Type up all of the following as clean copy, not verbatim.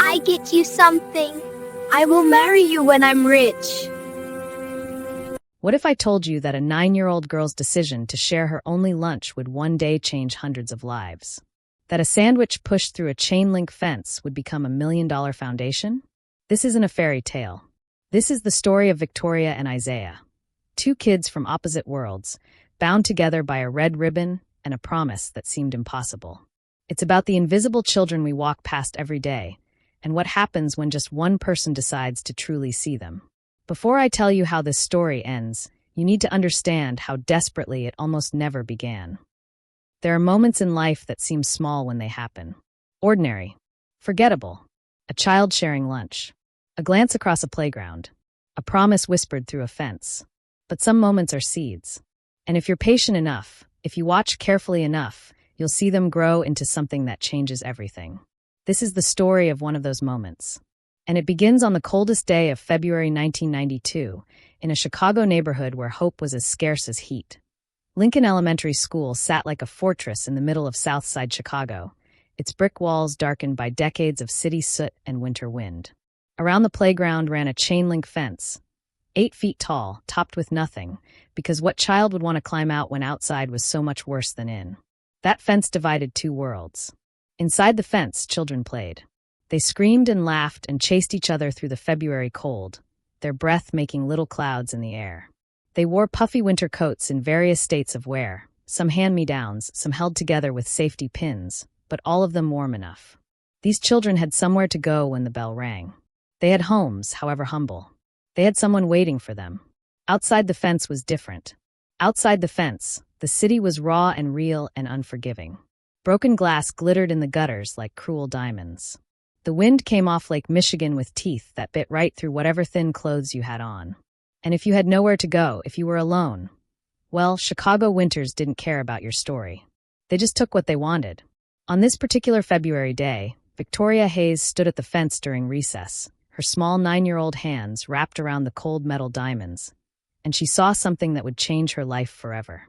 I get you something. I will marry you when I'm rich. What if I told you that a 9-year-old girl's decision to share her only lunch would one day change hundreds of lives? That a sandwich pushed through a chain-link fence would become a $1 million foundation? This isn't a fairy tale. This is the story of Victoria and Isaiah, two kids from opposite worlds, bound together by a red ribbon and a promise that seemed impossible. It's about the invisible children we walk past every day, and what happens when just one person decides to truly see them. Before I tell you how this story ends, you need to understand how desperately it almost never began. There are moments in life that seem small when they happen. Ordinary, forgettable, a child sharing lunch, a glance across a playground, a promise whispered through a fence. But some moments are seeds. And if you're patient enough, if you watch carefully enough, you'll see them grow into something that changes everything. This is the story of one of those moments. And it begins on the coldest day of February 1992, in a Chicago neighborhood where hope was as scarce as heat. Lincoln Elementary School sat like a fortress in the middle of Southside Chicago, its brick walls darkened by decades of city soot and winter wind. Around the playground ran a chain-link fence, 8 feet tall, topped with nothing, because what child would want to climb out when outside was so much worse than in? That fence divided two worlds. Inside the fence, children played. They screamed and laughed and chased each other through the February cold, their breath making little clouds in the air. They wore puffy winter coats in various states of wear, some hand-me-downs, some held together with safety pins, but all of them warm enough. These children had somewhere to go when the bell rang. They had homes, however humble. They had someone waiting for them. Outside the fence was different. Outside the fence, the city was raw and real and unforgiving. Broken glass glittered in the gutters like cruel diamonds. The wind came off Lake Michigan with teeth that bit right through whatever thin clothes you had on. And if you had nowhere to go, if you were alone, well, Chicago winters didn't care about your story. They just took what they wanted. On this particular February day, Victoria Hayes stood at the fence during recess, her small 9-year-old hands wrapped around the cold metal diamonds, and she saw something that would change her life forever.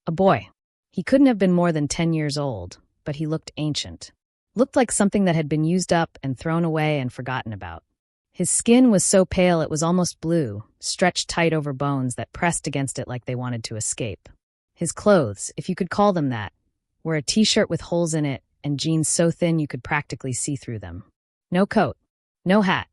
A boy. He couldn't have been more than 10 years old, but he looked ancient. Looked like something that had been used up and thrown away and forgotten about. His skin was so pale it was almost blue, stretched tight over bones that pressed against it like they wanted to escape. His clothes, if you could call them that, were a t-shirt with holes in it and jeans so thin you could practically see through them. No coat, no hat,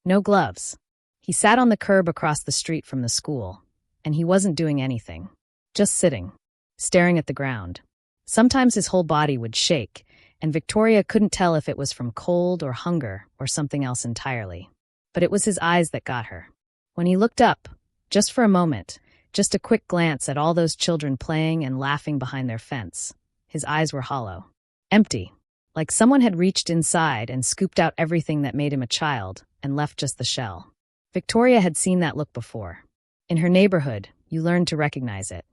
no gloves. He sat on the curb across the street from the school, and he wasn't doing anything. Just sitting, staring at the ground. Sometimes his whole body would shake, and Victoria couldn't tell if it was from cold or hunger or something else entirely. But it was his eyes that got her. When he looked up, just for a moment, just a quick glance at all those children playing and laughing behind their fence, his eyes were hollow. Empty. Like someone had reached inside and scooped out everything that made him a child and left just the shell. Victoria had seen that look before. In her neighborhood, you learned to recognize it.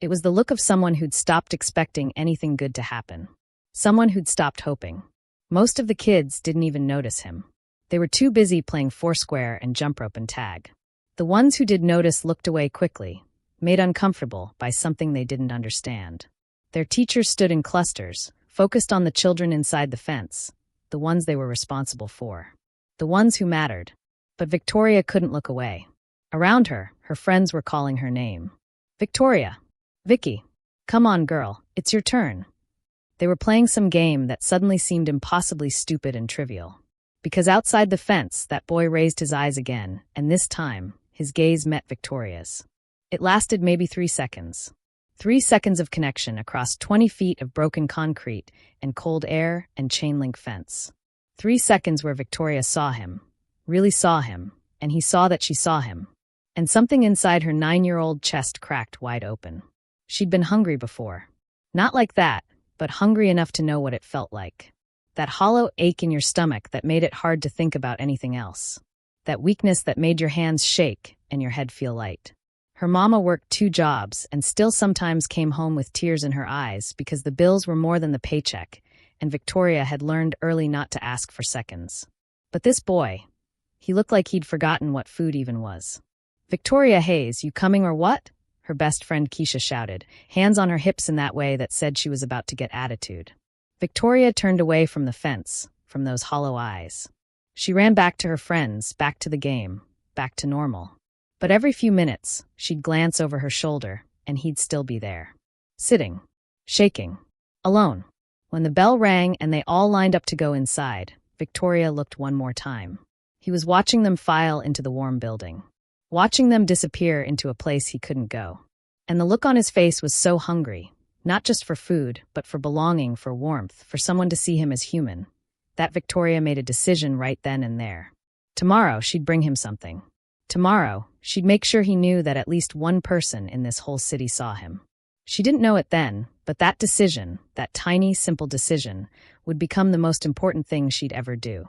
It was the look of someone who'd stopped expecting anything good to happen. Someone who'd stopped hoping. Most of the kids didn't even notice him. They were too busy playing foursquare and jump rope and tag. The ones who did notice looked away quickly, made uncomfortable by something they didn't understand. Their teachers stood in clusters, focused on the children inside the fence, the ones they were responsible for. The ones who mattered. But Victoria couldn't look away. Around her, her friends were calling her name. Victoria. Vicky. Come on, girl, it's your turn. They were playing some game that suddenly seemed impossibly stupid and trivial. Because outside the fence, that boy raised his eyes again, and this time, his gaze met Victoria's. It lasted maybe 3 seconds. 3 seconds of connection across 20 feet of broken concrete and cold air and chain-link fence. 3 seconds where Victoria saw him, really saw him, and he saw that she saw him. And something inside her 9-year-old chest cracked wide open. She'd been hungry before. Not like that, but hungry enough to know what it felt like. That hollow ache in your stomach that made it hard to think about anything else. That weakness that made your hands shake and your head feel light. Her mama worked 2 jobs and still sometimes came home with tears in her eyes because the bills were more than the paycheck, and Victoria had learned early not to ask for seconds. But this boy, he looked like he'd forgotten what food even was. Victoria Hayes, you coming or what? Her best friend Keisha shouted, hands on her hips in that way that said she was about to get attitude. Victoria turned away from the fence, from those hollow eyes. She ran back to her friends, back to the game, back to normal. But every few minutes, she'd glance over her shoulder, and he'd still be there. Sitting. Shaking. Alone. When the bell rang and they all lined up to go inside, Victoria looked one more time. He was watching them file into the warm building. Watching them disappear into a place he couldn't go. And the look on his face was so hungry, not just for food, but for belonging, for warmth, for someone to see him as human, that Victoria made a decision right then and there. Tomorrow, she'd bring him something. Tomorrow, she'd make sure he knew that at least one person in this whole city saw him. She didn't know it then, but that decision, that tiny, simple decision, would become the most important thing she'd ever do.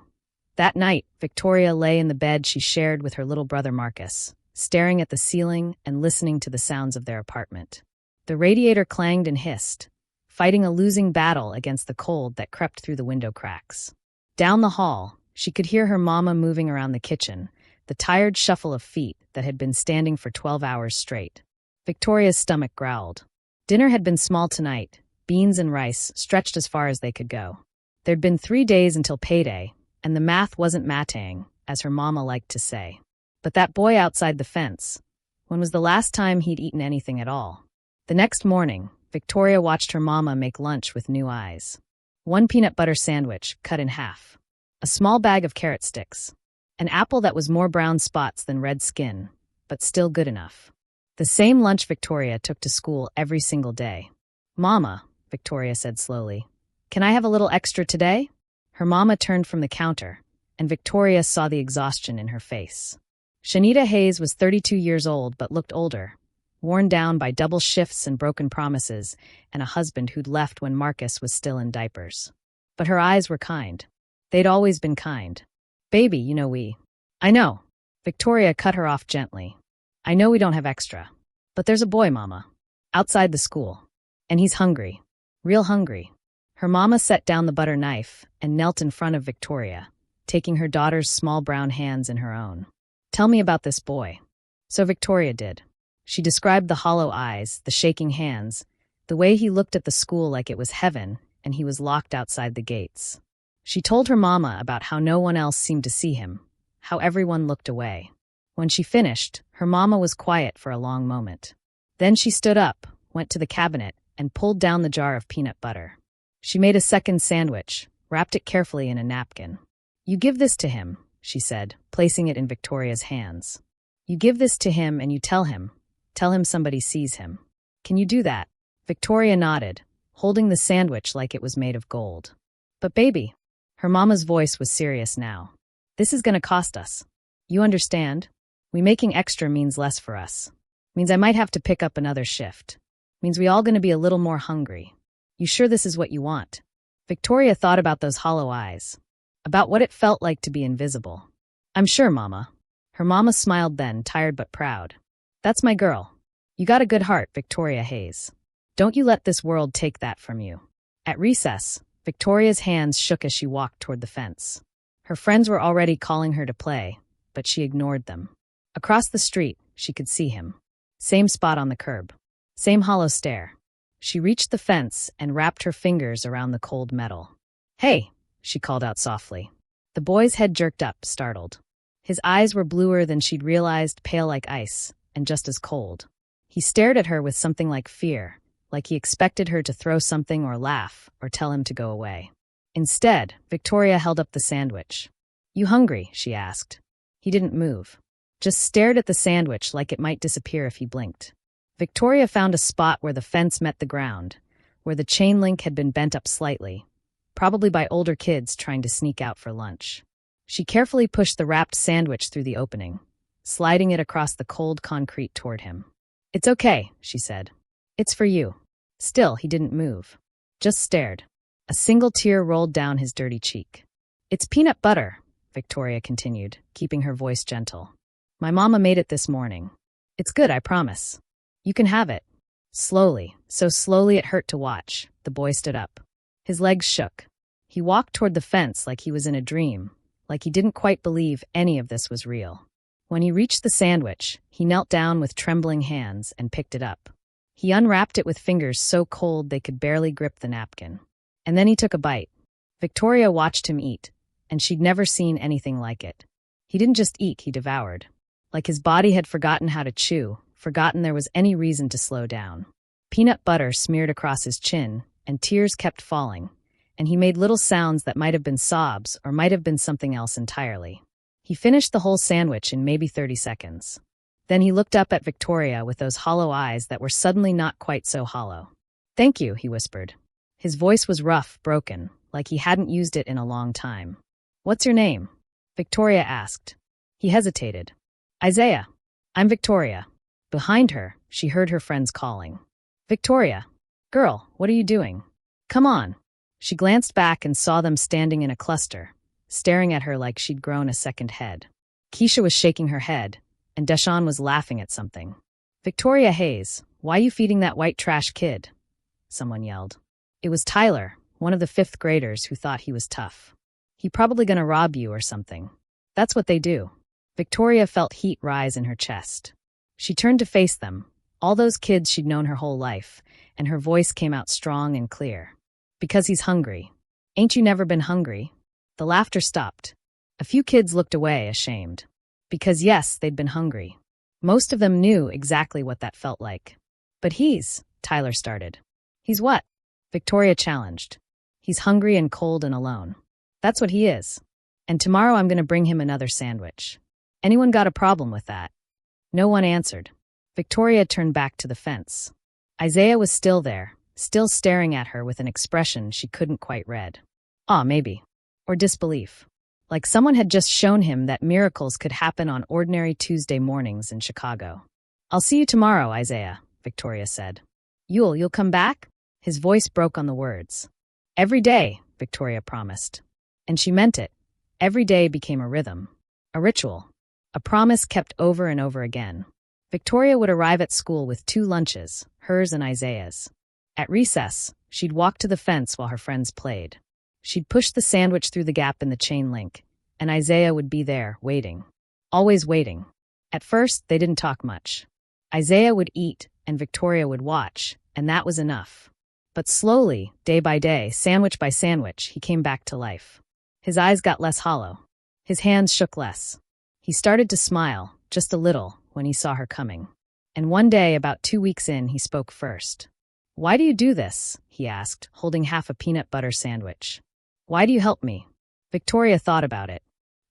That night, Victoria lay in the bed she shared with her little brother Marcus, staring at the ceiling and listening to the sounds of their apartment. The radiator clanged and hissed, fighting a losing battle against the cold that crept through the window cracks. Down the hall, she could hear her mama moving around the kitchen, the tired shuffle of feet that had been standing for 12 hours straight. Victoria's stomach growled. Dinner had been small tonight, beans and rice stretched as far as they could go. There'd been 3 days until payday, and the math wasn't matting, as her mama liked to say. But that boy outside the fence, when was the last time he'd eaten anything at all? The next morning, Victoria watched her mama make lunch with new eyes. 1 peanut butter sandwich, cut in half. A small bag of carrot sticks. An apple that was more brown spots than red skin, but still good enough. The same lunch Victoria took to school every single day. "Mama," Victoria said slowly, "can I have a little extra today?" Her mama turned from the counter, and Victoria saw the exhaustion in her face. Shanita Hayes was 32 years old but looked older, worn down by double shifts and broken promises, and a husband who'd left when Marcus was still in diapers. But her eyes were kind. They'd always been kind. "Baby, I know." Victoria cut her off gently. "I know we don't have extra. But there's a boy, Mama. Outside the school. And he's hungry. Real hungry." Her mama set down the butter knife and knelt in front of Victoria, taking her daughter's small brown hands in her own. "Tell me about this boy." So Victoria did. She described the hollow eyes, the shaking hands, the way he looked at the school like it was heaven and he was locked outside the gates. She told her mama about how no one else seemed to see him, how everyone looked away. When she finished, her mama was quiet for a long moment. Then she stood up, went to the cabinet, and pulled down the jar of peanut butter. She made a second sandwich, wrapped it carefully in a napkin. "You give this to him," she said, placing it in Victoria's hands. "You give this to him and you tell him somebody sees him. Can you do that?" Victoria nodded, holding the sandwich like it was made of gold. "But baby," her mama's voice was serious now, "this is going to cost us. You understand? We making extra means less for us. Means I might have to pick up another shift. Means we all going to be a little more hungry. You sure this is what you want?" Victoria thought about those hollow eyes, about what it felt like to be invisible. "I'm sure, Mama." Her mama smiled then, tired but proud. "That's my girl. You got a good heart, Victoria Hayes. Don't you let this world take that from you." At recess, Victoria's hands shook as she walked toward the fence. Her friends were already calling her to play, but she ignored them. Across the street, she could see him. Same spot on the curb. Same hollow stare. She reached the fence and wrapped her fingers around the cold metal. "Hey," she called out softly. The boy's head jerked up, startled. His eyes were bluer than she'd realized, pale like ice, and just as cold. He stared at her with something like fear, like he expected her to throw something or laugh or tell him to go away. Instead, Victoria held up the sandwich. "You hungry?" she asked. He didn't move. Just stared at the sandwich like it might disappear if he blinked. Victoria found a spot where the fence met the ground, where the chain link had been bent up slightly, probably by older kids trying to sneak out for lunch. She carefully pushed the wrapped sandwich through the opening, sliding it across the cold concrete toward him. "It's okay," she said. "It's for you." Still, he didn't move. Just stared. A single tear rolled down his dirty cheek. "It's peanut butter," Victoria continued, keeping her voice gentle. "My mama made it this morning. It's good, I promise. You can have it." Slowly, so slowly it hurt to watch, the boy stood up. His legs shook. He walked toward the fence like he was in a dream, like he didn't quite believe any of this was real. When he reached the sandwich, he knelt down with trembling hands and picked it up. He unwrapped it with fingers so cold they could barely grip the napkin. And then he took a bite. Victoria watched him eat, and she'd never seen anything like it. He didn't just eat, he devoured. Like his body had forgotten how to chew, forgotten there was any reason to slow down. Peanut butter smeared across his chin, and tears kept falling, and he made little sounds that might have been sobs or might have been something else entirely. He finished the whole sandwich in maybe 30 seconds. Then he looked up at Victoria with those hollow eyes that were suddenly not quite so hollow. "Thank you," he whispered. His voice was rough, broken, like he hadn't used it in a long time. "What's your name?" Victoria asked. He hesitated. "Isaiah." "I'm Victoria." Behind her, she heard her friends calling. "Victoria. Girl, what are you doing? Come on." She glanced back and saw them standing in a cluster, staring at her like she'd grown a second head. Keisha was shaking her head, and Deshawn was laughing at something. "Victoria Hayes, why you feeding that white trash kid?" someone yelled. It was Tyler, one of the 5th graders who thought he was tough. "He probably gonna rob you or something. That's what they do." Victoria felt heat rise in her chest. She turned to face them, all those kids she'd known her whole life, and her voice came out strong and clear. "Because he's hungry. Ain't you never been hungry?" The laughter stopped. A few kids looked away, ashamed. Because yes, they'd been hungry. Most of them knew exactly what that felt like. "But Tyler started. "He's what?" Victoria challenged. "He's hungry and cold and alone. That's what he is. And tomorrow I'm going to bring him another sandwich. Anyone got a problem with that?" No one answered. Victoria turned back to the fence. Isaiah was still there, still staring at her with an expression she couldn't quite read. Awe, maybe. Or disbelief. Like someone had just shown him that miracles could happen on ordinary Tuesday mornings in Chicago. "I'll see you tomorrow, Isaiah," Victoria said. You'll come back?" His voice broke on the words. "Every day," Victoria promised. And she meant it. Every day became a rhythm. A ritual. A promise kept over and over again. Victoria would arrive at school with 2 lunches, hers and Isaiah's. At recess, she'd walk to the fence while her friends played. She'd push the sandwich through the gap in the chain link, and Isaiah would be there, waiting. Always waiting. At first, they didn't talk much. Isaiah would eat, and Victoria would watch, and that was enough. But slowly, day by day, sandwich by sandwich, he came back to life. His eyes got less hollow. His hands shook less. He started to smile, just a little, when he saw her coming. And one day, about 2 weeks in, he spoke first. "Why do you do this?" he asked, holding half a peanut butter sandwich. "Why do you help me?" Victoria thought about it.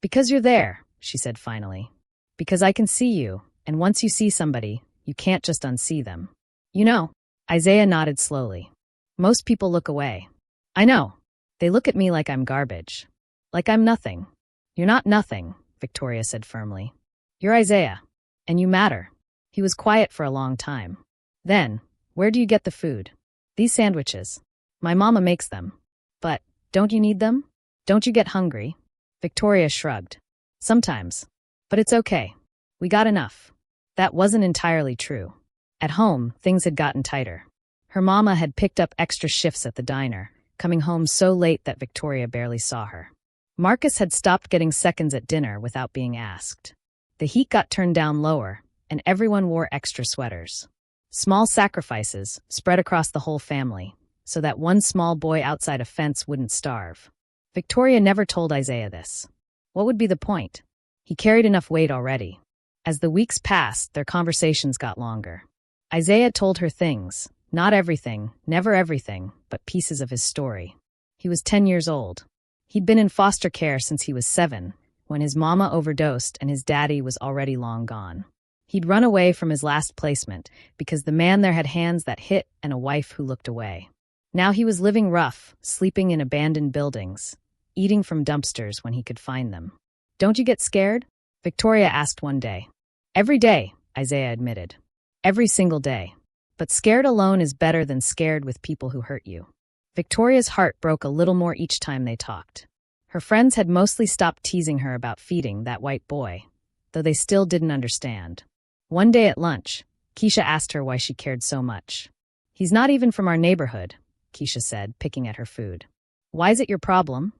"Because you're there," she said finally. "Because I can see you, and once you see somebody, you can't just unsee them. You know." Isaiah nodded slowly. "Most people look away." "I know. They look at me like I'm garbage. Like I'm nothing." "You're not nothing," Victoria said firmly. "You're Isaiah. And you matter." He was quiet for a long time. Then, "Where do you get the food?" "These sandwiches. My mama makes them." "But, don't you need them? Don't you get hungry?" Victoria shrugged. "Sometimes. But it's okay. We got enough." That wasn't entirely true. At home, things had gotten tighter. Her mama had picked up extra shifts at the diner, coming home so late that Victoria barely saw her. Marcus had stopped getting seconds at dinner without being asked. The heat got turned down lower, and everyone wore extra sweaters. Small sacrifices spread across the whole family, so that one small boy outside a fence wouldn't starve. Victoria never told Isaiah this. What would be the point? He carried enough weight already. As the weeks passed, their conversations got longer. Isaiah told her things, not everything, never everything, but pieces of his story. He was 10 years old. He'd been in foster care since he was 7, when his mama overdosed and his daddy was already long gone. He'd run away from his last placement because the man there had hands that hit and a wife who looked away. Now he was living rough, sleeping in abandoned buildings, eating from dumpsters when he could find them. "Don't you get scared?" Victoria asked one day. "Every day," Isaiah admitted. "Every single day. But scared alone is better than scared with people who hurt you." Victoria's heart broke a little more each time they talked. Her friends had mostly stopped teasing her about feeding that white boy, though they still didn't understand. One day at lunch, Keisha asked her why she cared so much. "He's not even from our neighborhood," Keisha said, picking at her food. "Why is it your problem?"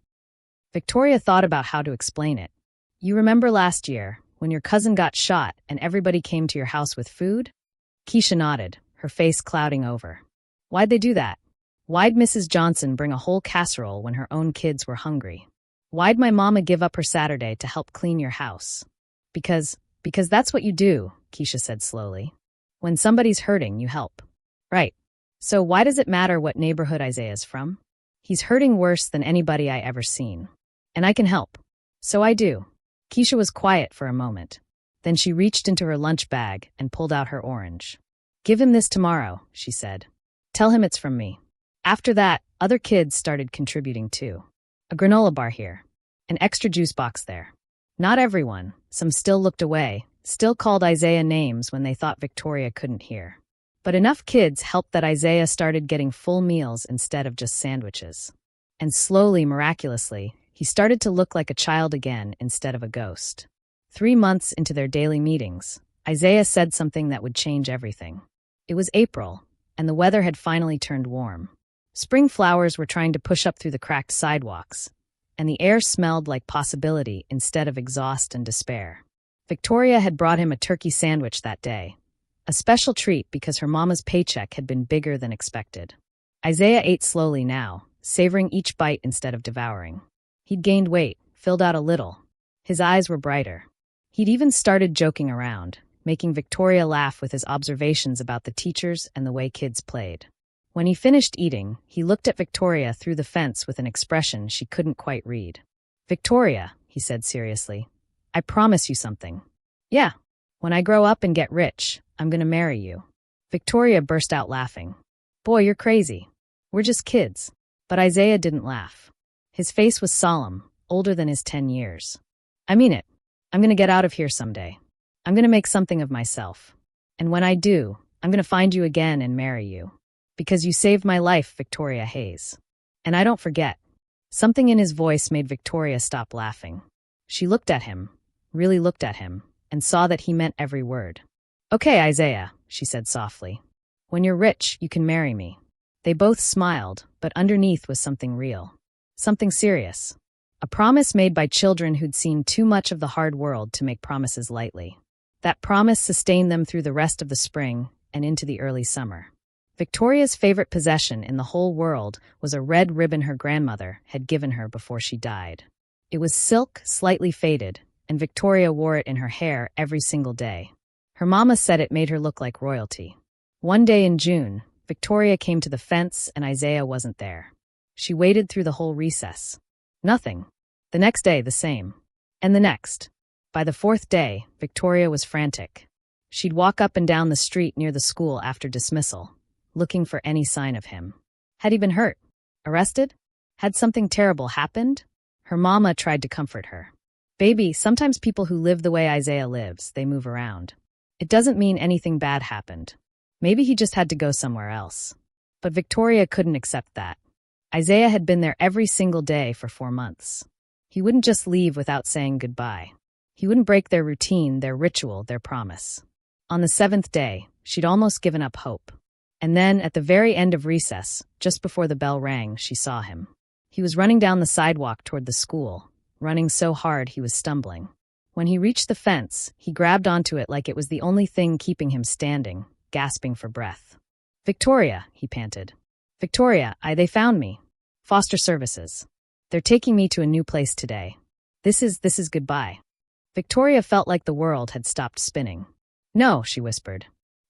Victoria thought about how to explain it. "You remember last year, when your cousin got shot and everybody came to your house with food?" Keisha nodded, her face clouding over. "Why'd they do that? Why'd Mrs. Johnson bring a whole casserole when her own kids were hungry?" Why'd my mama give up her Saturday to help clean your house? Because that's what you do, Keisha said slowly. When somebody's hurting, you help. Right. So why does it matter what neighborhood Isaiah's from? He's hurting worse than anybody I ever seen. And I can help. So I do. Keisha was quiet for a moment. Then she reached into her lunch bag and pulled out her orange. Give him this tomorrow, she said. Tell him it's from me. After that, other kids started contributing too. A granola bar here. An extra juice box there. Not everyone. Some still looked away, still called Isaiah names when they thought Victoria couldn't hear. But enough kids helped that Isaiah started getting full meals instead of just sandwiches. And slowly, miraculously, he started to look like a child again instead of a ghost. 3 months into their daily meetings, Isaiah said something that would change everything. It was April, and the weather had finally turned warm. Spring flowers were trying to push up through the cracked sidewalks, and the air smelled like possibility instead of exhaust and despair. Victoria had brought him a turkey sandwich that day, a special treat because her mama's paycheck had been bigger than expected. Isaiah ate slowly now, savoring each bite instead of devouring. He'd gained weight, filled out a little. His eyes were brighter. He'd even started joking around, making Victoria laugh with his observations about the teachers and the way kids played. When he finished eating, he looked at Victoria through the fence with an expression she couldn't quite read. Victoria, he said seriously, I promise you something. Yeah, when I grow up and get rich, I'm gonna marry you. Victoria burst out laughing. Boy, you're crazy. We're just kids. But Isaiah didn't laugh. His face was solemn, older than his 10 years. I mean it. I'm gonna get out of here someday. I'm gonna make something of myself. And when I do, I'm gonna find you again and marry you. Because you saved my life, Victoria Hayes. And I don't forget. Something in his voice made Victoria stop laughing. She looked at him, really looked at him, and saw that he meant every word. Okay, Isaiah, she said softly. When you're rich, you can marry me. They both smiled, but underneath was something real. Something serious. A promise made by children who'd seen too much of the hard world to make promises lightly. That promise sustained them through the rest of the spring and into the early summer. Victoria's favorite possession in the whole world was a red ribbon her grandmother had given her before she died. It was silk, slightly faded, and Victoria wore it in her hair every single day. Her mama said it made her look like royalty. One day in June, Victoria came to the fence and Isaiah wasn't there. She waited through the whole recess. Nothing. The next day, the same. And the next. By the 4th day, Victoria was frantic. She'd walk up and down the street near the school after dismissal, looking for any sign of him. Had he been hurt? Arrested? Had something terrible happened? Her mama tried to comfort her. Baby, sometimes people who live the way Isaiah lives, they move around. It doesn't mean anything bad happened. Maybe he just had to go somewhere else. But Victoria couldn't accept that. Isaiah had been there every single day for 4 months. He wouldn't just leave without saying goodbye. He wouldn't break their routine, their ritual, their promise. On the 7th day, she'd almost given up hope. And then, at the very end of recess, just before the bell rang, she saw him. He was running down the sidewalk toward the school, running so hard he was stumbling. When he reached the fence, he grabbed onto it like it was the only thing keeping him standing, gasping for breath. Victoria, he panted. Victoria, they found me. Foster services. They're taking me to a new place today. This is goodbye. Victoria felt like the world had stopped spinning. No, she whispered.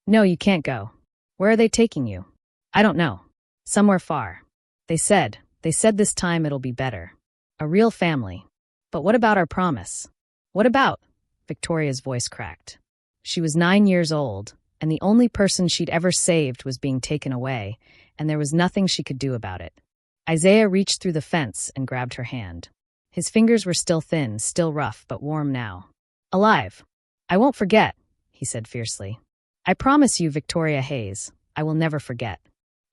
No, you can't go. Where are they taking you? I don't know. Somewhere far. They said this time it'll be better. A real family. But what about our promise? What about? Victoria's voice cracked. She was 9 years old, and the only person she'd ever saved was being taken away, and there was nothing she could do about it. Isaiah reached through the fence and grabbed her hand. His fingers were still thin, still rough, but warm now. Alive. I won't forget, he said fiercely. I promise you, Victoria Hayes, I will never forget.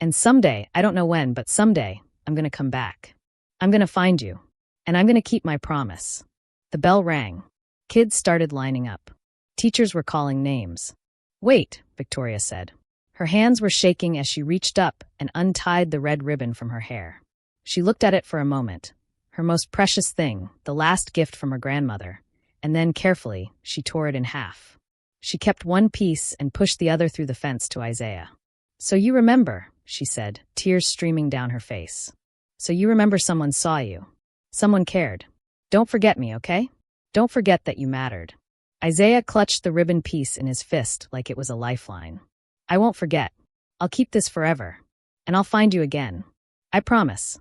And someday, I don't know when, but someday, I'm going to come back. I'm going to find you. And I'm going to keep my promise. The bell rang. Kids started lining up. Teachers were calling names. Wait, Victoria said. Her hands were shaking as she reached up and untied the red ribbon from her hair. She looked at it for a moment, her most precious thing, the last gift from her grandmother, and then carefully, she tore it in half. She kept one piece and pushed the other through the fence to Isaiah. So you remember, she said, tears streaming down her face. So you remember someone saw you. Someone cared. Don't forget me, okay? Don't forget that you mattered. Isaiah clutched the ribbon piece in his fist like it was a lifeline. I won't forget. I'll keep this forever. And I'll find you again. I promise.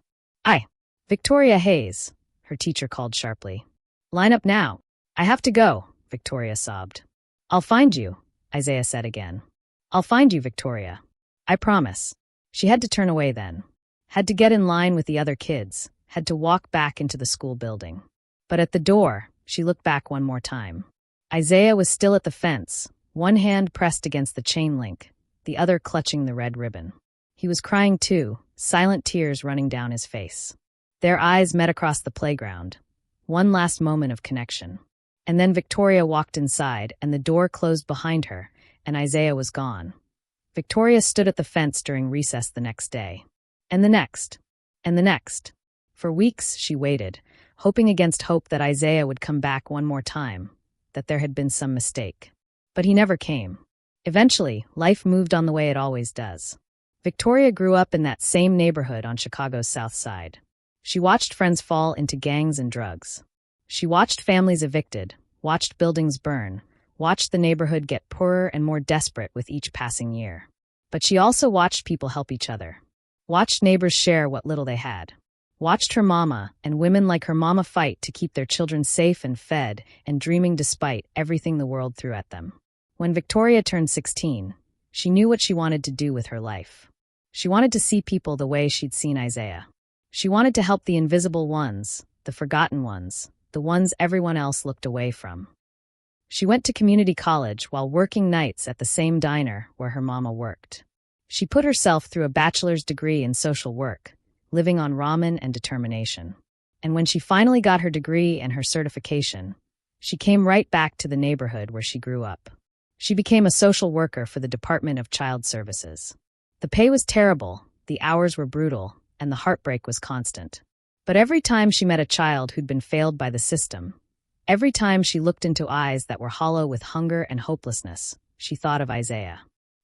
Victoria Hayes, her teacher called sharply. Line up now. I have to go, Victoria sobbed. I'll find you, Isaiah said again. I'll find you, Victoria. I promise. She had to turn away then. Had to get in line with the other kids. Had to walk back into the school building. But at the door, she looked back one more time. Isaiah was still at the fence, one hand pressed against the chain link, the other clutching the red ribbon. He was crying too, silent tears running down his face. Their eyes met across the playground. One last moment of connection. And then Victoria walked inside, and the door closed behind her, and Isaiah was gone. Victoria stood at the fence during recess the next day. And the next. And the next. For weeks she waited, hoping against hope that Isaiah would come back one more time, that there had been some mistake. But he never came. Eventually, life moved on the way it always does. Victoria grew up in that same neighborhood on Chicago's South Side. She watched friends fall into gangs and drugs. She watched families evicted, watched buildings burn, watched the neighborhood get poorer and more desperate with each passing year. But she also watched people help each other, watched neighbors share what little they had, watched her mama and women like her mama fight to keep their children safe and fed and dreaming despite everything the world threw at them. When Victoria turned 16, she knew what she wanted to do with her life. She wanted to see people the way she'd seen Isaiah. She wanted to help the invisible ones, the forgotten ones, the ones everyone else looked away from. She went to community college while working nights at the same diner where her mama worked. She put herself through a bachelor's degree in social work, living on ramen and determination. And when she finally got her degree and her certification, she came right back to the neighborhood where she grew up. She became a social worker for the Department of Child Services. The pay was terrible, the hours were brutal, and the heartbreak was constant. But every time she met a child who'd been failed by the system, every time she looked into eyes that were hollow with hunger and hopelessness, she thought of Isaiah.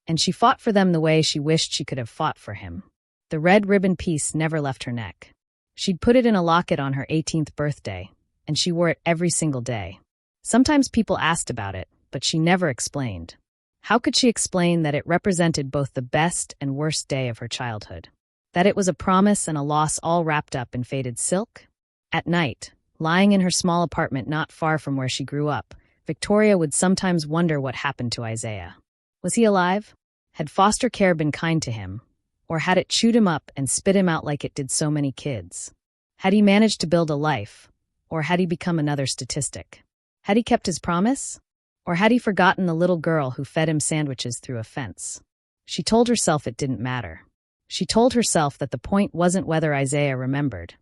And she fought for them the way she wished she could have fought for him. The red ribbon piece never left her neck. She'd put it in a locket on her 18th birthday, and she wore it every single day. Sometimes people asked about it, but she never explained. How could she explain that it represented both the best and worst day of her childhood? That it was a promise and a loss all wrapped up in faded silk? At night, lying in her small apartment not far from where she grew up, Victoria would sometimes wonder what happened to Isaiah. Was he alive? Had foster care been kind to him? Or had it chewed him up and spit him out like it did so many kids? Had he managed to build a life? Or had he become another statistic? Had he kept his promise? Or had he forgotten the little girl who fed him sandwiches through a fence? She told herself it didn't matter. She told herself that the point wasn't whether Isaiah remembered.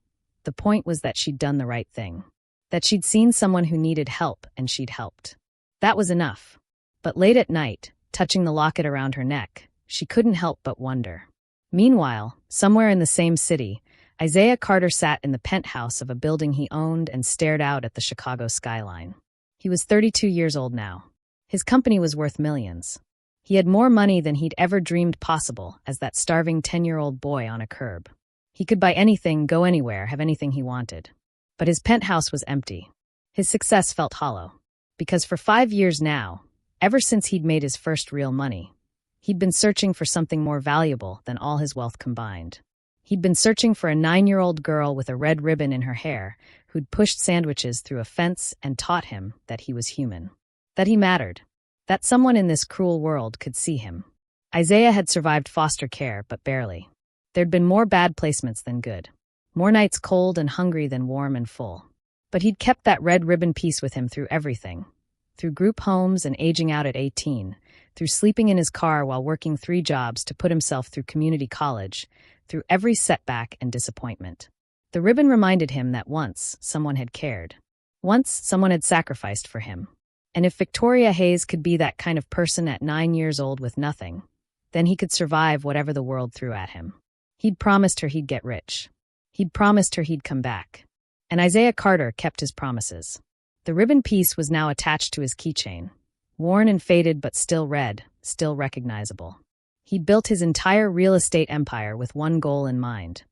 The point was that she'd done the right thing. That she'd seen someone who needed help and she'd helped. That was enough. But late at night, touching the locket around her neck, she couldn't help but wonder. Meanwhile, somewhere in the same city, Isaiah Carter sat in the penthouse of a building he owned and stared out at the Chicago skyline. He was 32 years old now. His company was worth millions. He had more money than he'd ever dreamed possible as that starving 10-year-old boy on a curb. He could buy anything, go anywhere, have anything he wanted. But his penthouse was empty. His success felt hollow. Because for 5 years now, ever since he'd made his first real money, he'd been searching for something more valuable than all his wealth combined. He'd been searching for a 9-year-old girl with a red ribbon in her hair who'd pushed sandwiches through a fence and taught him that he was human. That he mattered. That someone in this cruel world could see him. Isaiah had survived foster care, but barely. There'd been more bad placements than good. More nights cold and hungry than warm and full. But he'd kept that red ribbon piece with him through everything. Through group homes and aging out at 18. Through sleeping in his car while working 3 jobs to put himself through community college. Through every setback and disappointment. The ribbon reminded him that once someone had cared. Once someone had sacrificed for him. And if Victoria Hayes could be that kind of person at 9 years old with nothing, then he could survive whatever the world threw at him. He'd promised her he'd get rich. He'd promised her he'd come back. And Isaiah Carter kept his promises. The ribbon piece was now attached to his keychain. Worn and faded but still red, still recognizable. He'd built his entire real estate empire with one goal in mind.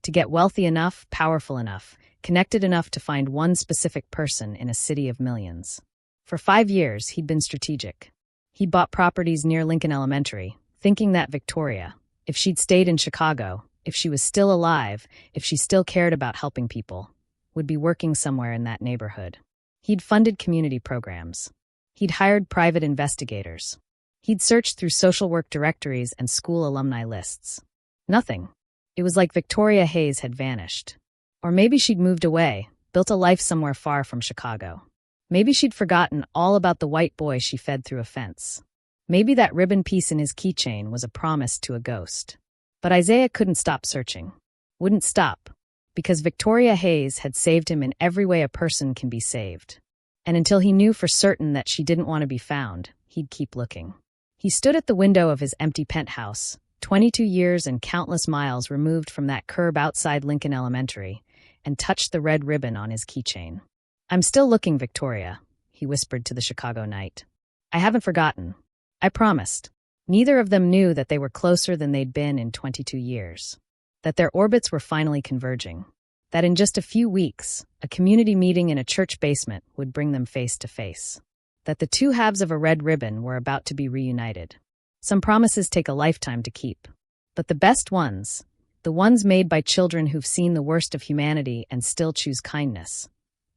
To get wealthy enough, powerful enough, connected enough to find one specific person in a city of millions. For 5 years, he'd been strategic. He'd bought properties near Lincoln Elementary, thinking that Victoria, if she'd stayed in Chicago, if she was still alive, if she still cared about helping people, would be working somewhere in that neighborhood. He'd funded community programs. He'd hired private investigators. He'd searched through social work directories and school alumni lists. Nothing. It was like Victoria Hayes had vanished. Or maybe she'd moved away, built a life somewhere far from Chicago. Maybe she'd forgotten all about the white boy she fed through a fence. Maybe that ribbon piece in his keychain was a promise to a ghost. But Isaiah couldn't stop searching. Wouldn't stop. Because Victoria Hayes had saved him in every way a person can be saved. And until he knew for certain that she didn't want to be found, he'd keep looking. He stood at the window of his empty penthouse, 22 years and countless miles removed from that curb outside Lincoln Elementary, and touched the red ribbon on his keychain. "I'm still looking, Victoria," he whispered to the Chicago night. "I haven't forgotten. I promised." Neither of them knew that they were closer than they'd been in 22 years. That their orbits were finally converging. That in just a few weeks, a community meeting in a church basement would bring them face to face. That the two halves of a red ribbon were about to be reunited. Some promises take a lifetime to keep. But the best ones, the ones made by children who've seen the worst of humanity and still choose kindness,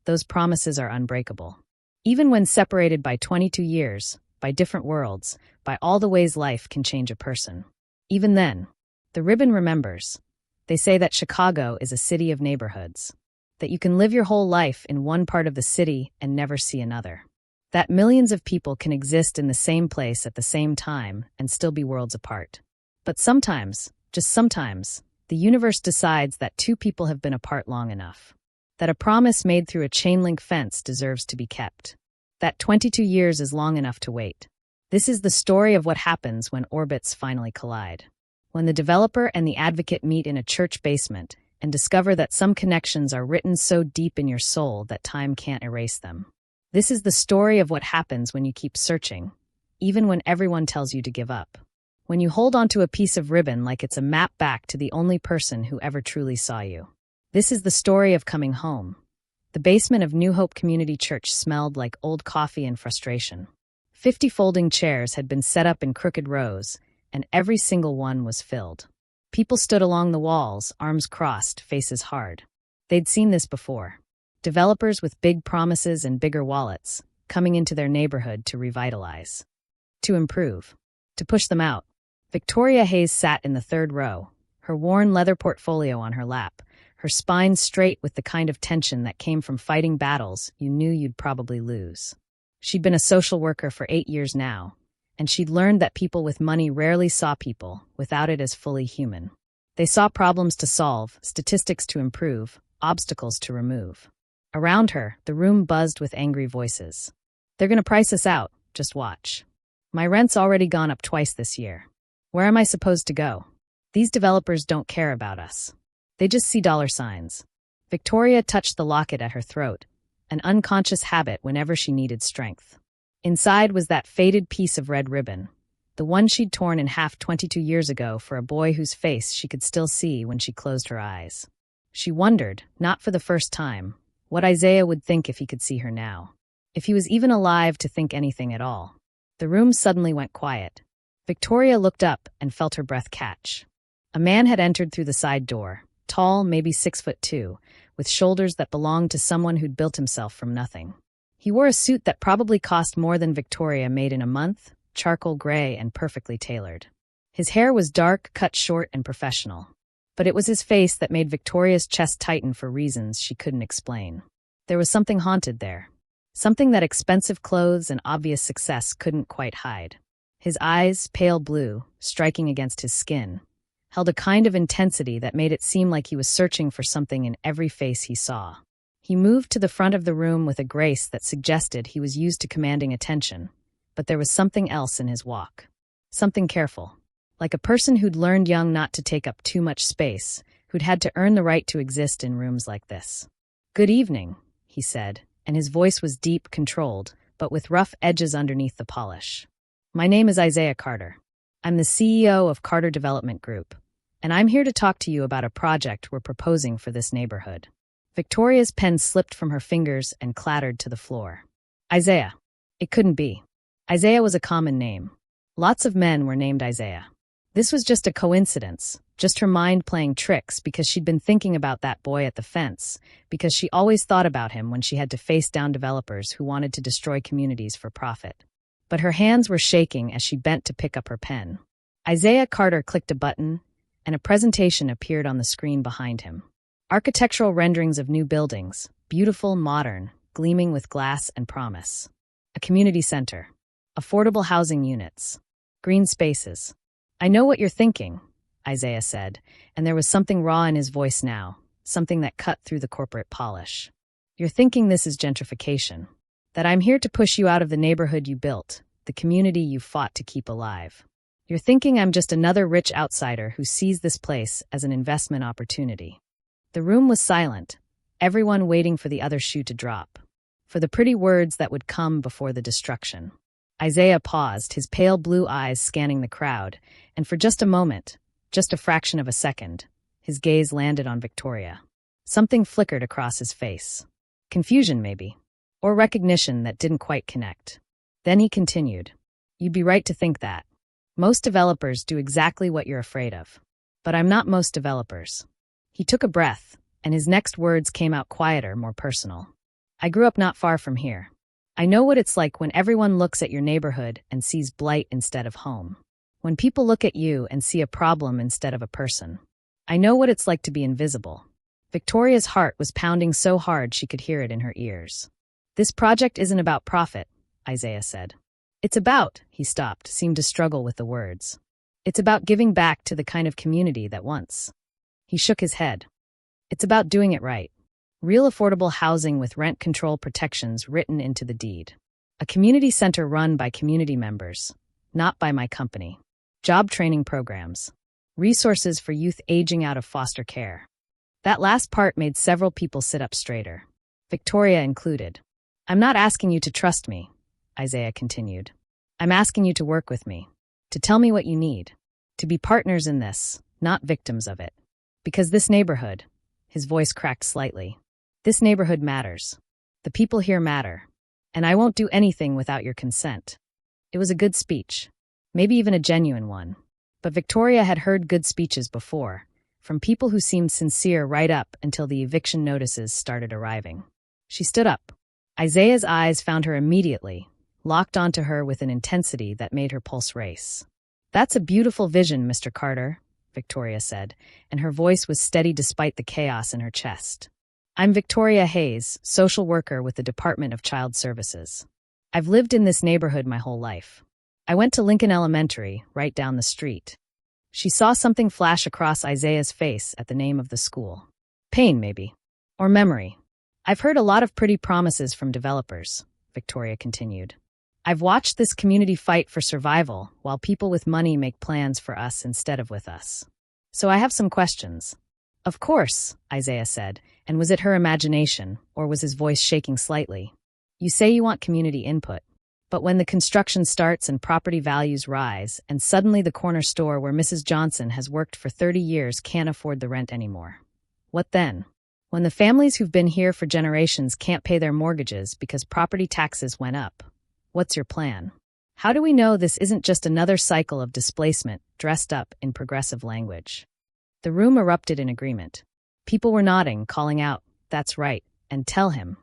those promises are unbreakable. Even when separated by 22 years, by different worlds, by all the ways life can change a person. Even then, the ribbon remembers. They say that Chicago is a city of neighborhoods. That you can live your whole life in one part of the city and never see another. That millions of people can exist in the same place at the same time and still be worlds apart. But sometimes, just sometimes, the universe decides that two people have been apart long enough. That a promise made through a chain-link fence deserves to be kept. That 22 years is long enough to wait. This is the story of what happens when orbits finally collide. When the developer and the advocate meet in a church basement and discover that some connections are written so deep in your soul that time can't erase them. This is the story of what happens when you keep searching, even when everyone tells you to give up. When you hold onto a piece of ribbon like it's a map back to the only person who ever truly saw you. This is the story of coming home. The basement of New Hope Community Church smelled like old coffee and frustration. 50 folding chairs had been set up in crooked rows, and every single one was filled. People stood along the walls, arms crossed, faces hard. They'd seen this before. Developers with big promises and bigger wallets, coming into their neighborhood to revitalize. To improve. To push them out. Victoria Hayes sat in the third row, her worn leather portfolio on her lap, her spine straight with the kind of tension that came from fighting battles you knew you'd probably lose. She'd been a social worker for 8 years now, and she'd learned that people with money rarely saw people without it as fully human. They saw problems to solve, statistics to improve, obstacles to remove. Around her, the room buzzed with angry voices. "They're going to price us out, just watch. My rent's already gone up twice this year. Where am I supposed to go? These developers don't care about us. They just see dollar signs." Victoria touched the locket at her throat, an unconscious habit whenever she needed strength. Inside was that faded piece of red ribbon, the one she'd torn in half 22 years ago for a boy whose face she could still see when she closed her eyes. She wondered, not for the first time, what Isaiah would think if he could see her now. If he was even alive to think anything at all. The room suddenly went quiet. Victoria looked up and felt her breath catch. A man had entered through the side door, tall, maybe 6'2", with shoulders that belonged to someone who'd built himself from nothing. He wore a suit that probably cost more than Victoria made in a month, charcoal gray and perfectly tailored. His hair was dark, cut short, and professional. But it was his face that made Victoria's chest tighten for reasons she couldn't explain. There was something haunted there. Something that expensive clothes and obvious success couldn't quite hide. His eyes, pale blue, striking against his skin, held a kind of intensity that made it seem like he was searching for something in every face he saw. He moved to the front of the room with a grace that suggested he was used to commanding attention, but there was something else in his walk. Something careful. Like a person who'd learned young not to take up too much space, who'd had to earn the right to exist in rooms like this. "Good evening," he said, and his voice was deep, controlled, but with rough edges underneath the polish. "My name is Isaiah Carter. I'm the CEO of Carter Development Group, and I'm here to talk to you about a project we're proposing for this neighborhood." Victoria's pen slipped from her fingers and clattered to the floor. Isaiah. It couldn't be. Isaiah was a common name. Lots of men were named Isaiah. This was just a coincidence, just her mind playing tricks because she'd been thinking about that boy at the fence, because she always thought about him when she had to face down developers who wanted to destroy communities for profit. But her hands were shaking as she bent to pick up her pen. Isaiah Carter clicked a button, and a presentation appeared on the screen behind him. Architectural renderings of new buildings, beautiful, modern, gleaming with glass and promise. A community center. Affordable housing units. Green spaces. I know what you're thinking, Isaiah said, and there was something raw in his voice now, something that cut through the corporate polish. You're thinking this is gentrification. That I'm here to push you out of the neighborhood you built, the community you fought to keep alive. You're thinking I'm just another rich outsider who sees this place as an investment opportunity. The room was silent, everyone waiting for the other shoe to drop, for the pretty words that would come before the destruction. Isaiah paused, his pale blue eyes scanning the crowd, and for just a moment, just a fraction of a second, his gaze landed on Victoria. Something flickered across his face. Confusion, maybe, or recognition that didn't quite connect. Then he continued. You'd be right to think that. Most developers do exactly what you're afraid of. But I'm not most developers. He took a breath, and his next words came out quieter, more personal. I grew up not far from here. I know what it's like when everyone looks at your neighborhood and sees blight instead of home. When people look at you and see a problem instead of a person. I know what it's like to be invisible. Victoria's heart was pounding so hard she could hear it in her ears. This project isn't about profit, Isaiah said. It's about, he stopped, seemed to struggle with the words. It's about giving back to the kind of community that once. He shook his head. It's about doing it right. Real affordable housing with rent control protections written into the deed. A community center run by community members, not by my company. Job training programs. Resources for youth aging out of foster care. That last part made several people sit up straighter. Victoria included. I'm not asking you to trust me, Isaiah continued. I'm asking you to work with me. To tell me what you need. To be partners in this, not victims of it. Because this neighborhood, his voice cracked slightly. This neighborhood matters. The people here matter. And I won't do anything without your consent. It was a good speech. Maybe even a genuine one. But Victoria had heard good speeches before, from people who seemed sincere right up until the eviction notices started arriving. She stood up. Isaiah's eyes found her immediately, locked onto her with an intensity that made her pulse race. That's a beautiful vision, Mr. Carter, Victoria said, and her voice was steady despite the chaos in her chest. I'm Victoria Hayes, social worker with the Department of Child Services. I've lived in this neighborhood my whole life. I went to Lincoln Elementary, right down the street. She saw something flash across Isaiah's face at the name of the school. Pain, maybe. Or memory. I've heard a lot of pretty promises from developers, Victoria continued. I've watched this community fight for survival while people with money make plans for us instead of with us. So I have some questions. Of course, Isaiah said, and was it her imagination, or was his voice shaking slightly? You say you want community input, but when the construction starts and property values rise, and suddenly the corner store where Mrs. Johnson has worked for 30 years can't afford the rent anymore. What then? When the families who've been here for generations can't pay their mortgages because property taxes went up, what's your plan? How do we know this isn't just another cycle of displacement dressed up in progressive language? The room erupted in agreement. People were nodding, calling out, "That's right," and "Tell him."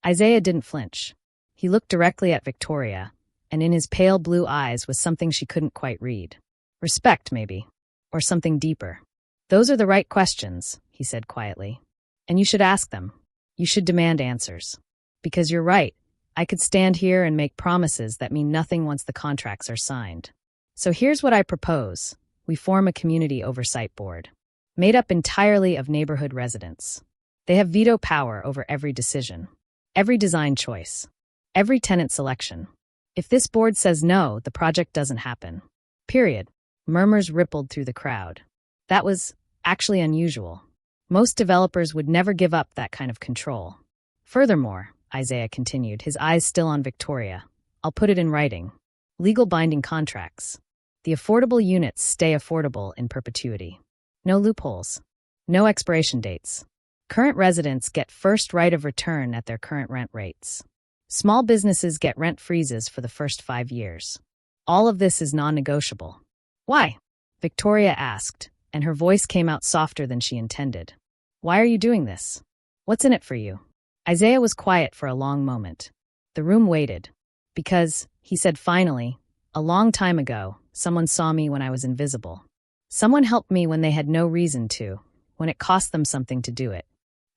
Isaiah didn't flinch. He looked directly at Victoria, and in his pale blue eyes was something she couldn't quite read. Respect, maybe. Or something deeper. Those are the right questions, he said quietly. And you should ask them. You should demand answers. Because you're right, I could stand here and make promises that mean nothing once the contracts are signed. So here's what I propose. We form a community oversight board, made up entirely of neighborhood residents. They have veto power over every decision, every design choice, every tenant selection. If this board says no, the project doesn't happen. Period. Murmurs rippled through the crowd. That was actually unusual. Most developers would never give up that kind of control. Furthermore, Isaiah continued, his eyes still on Victoria, I'll put it in writing. Legal binding contracts. The affordable units stay affordable in perpetuity. No loopholes. No expiration dates. Current residents get first right of return at their current rent rates. Small businesses get rent freezes for the first 5 years. All of this is non-negotiable. Why? Victoria asked, and her voice came out softer than she intended. Why are you doing this? What's in it for you? Isaiah was quiet for a long moment. The room waited. Because, he said finally, a long time ago, someone saw me when I was invisible. Someone helped me when they had no reason to, when it cost them something to do it.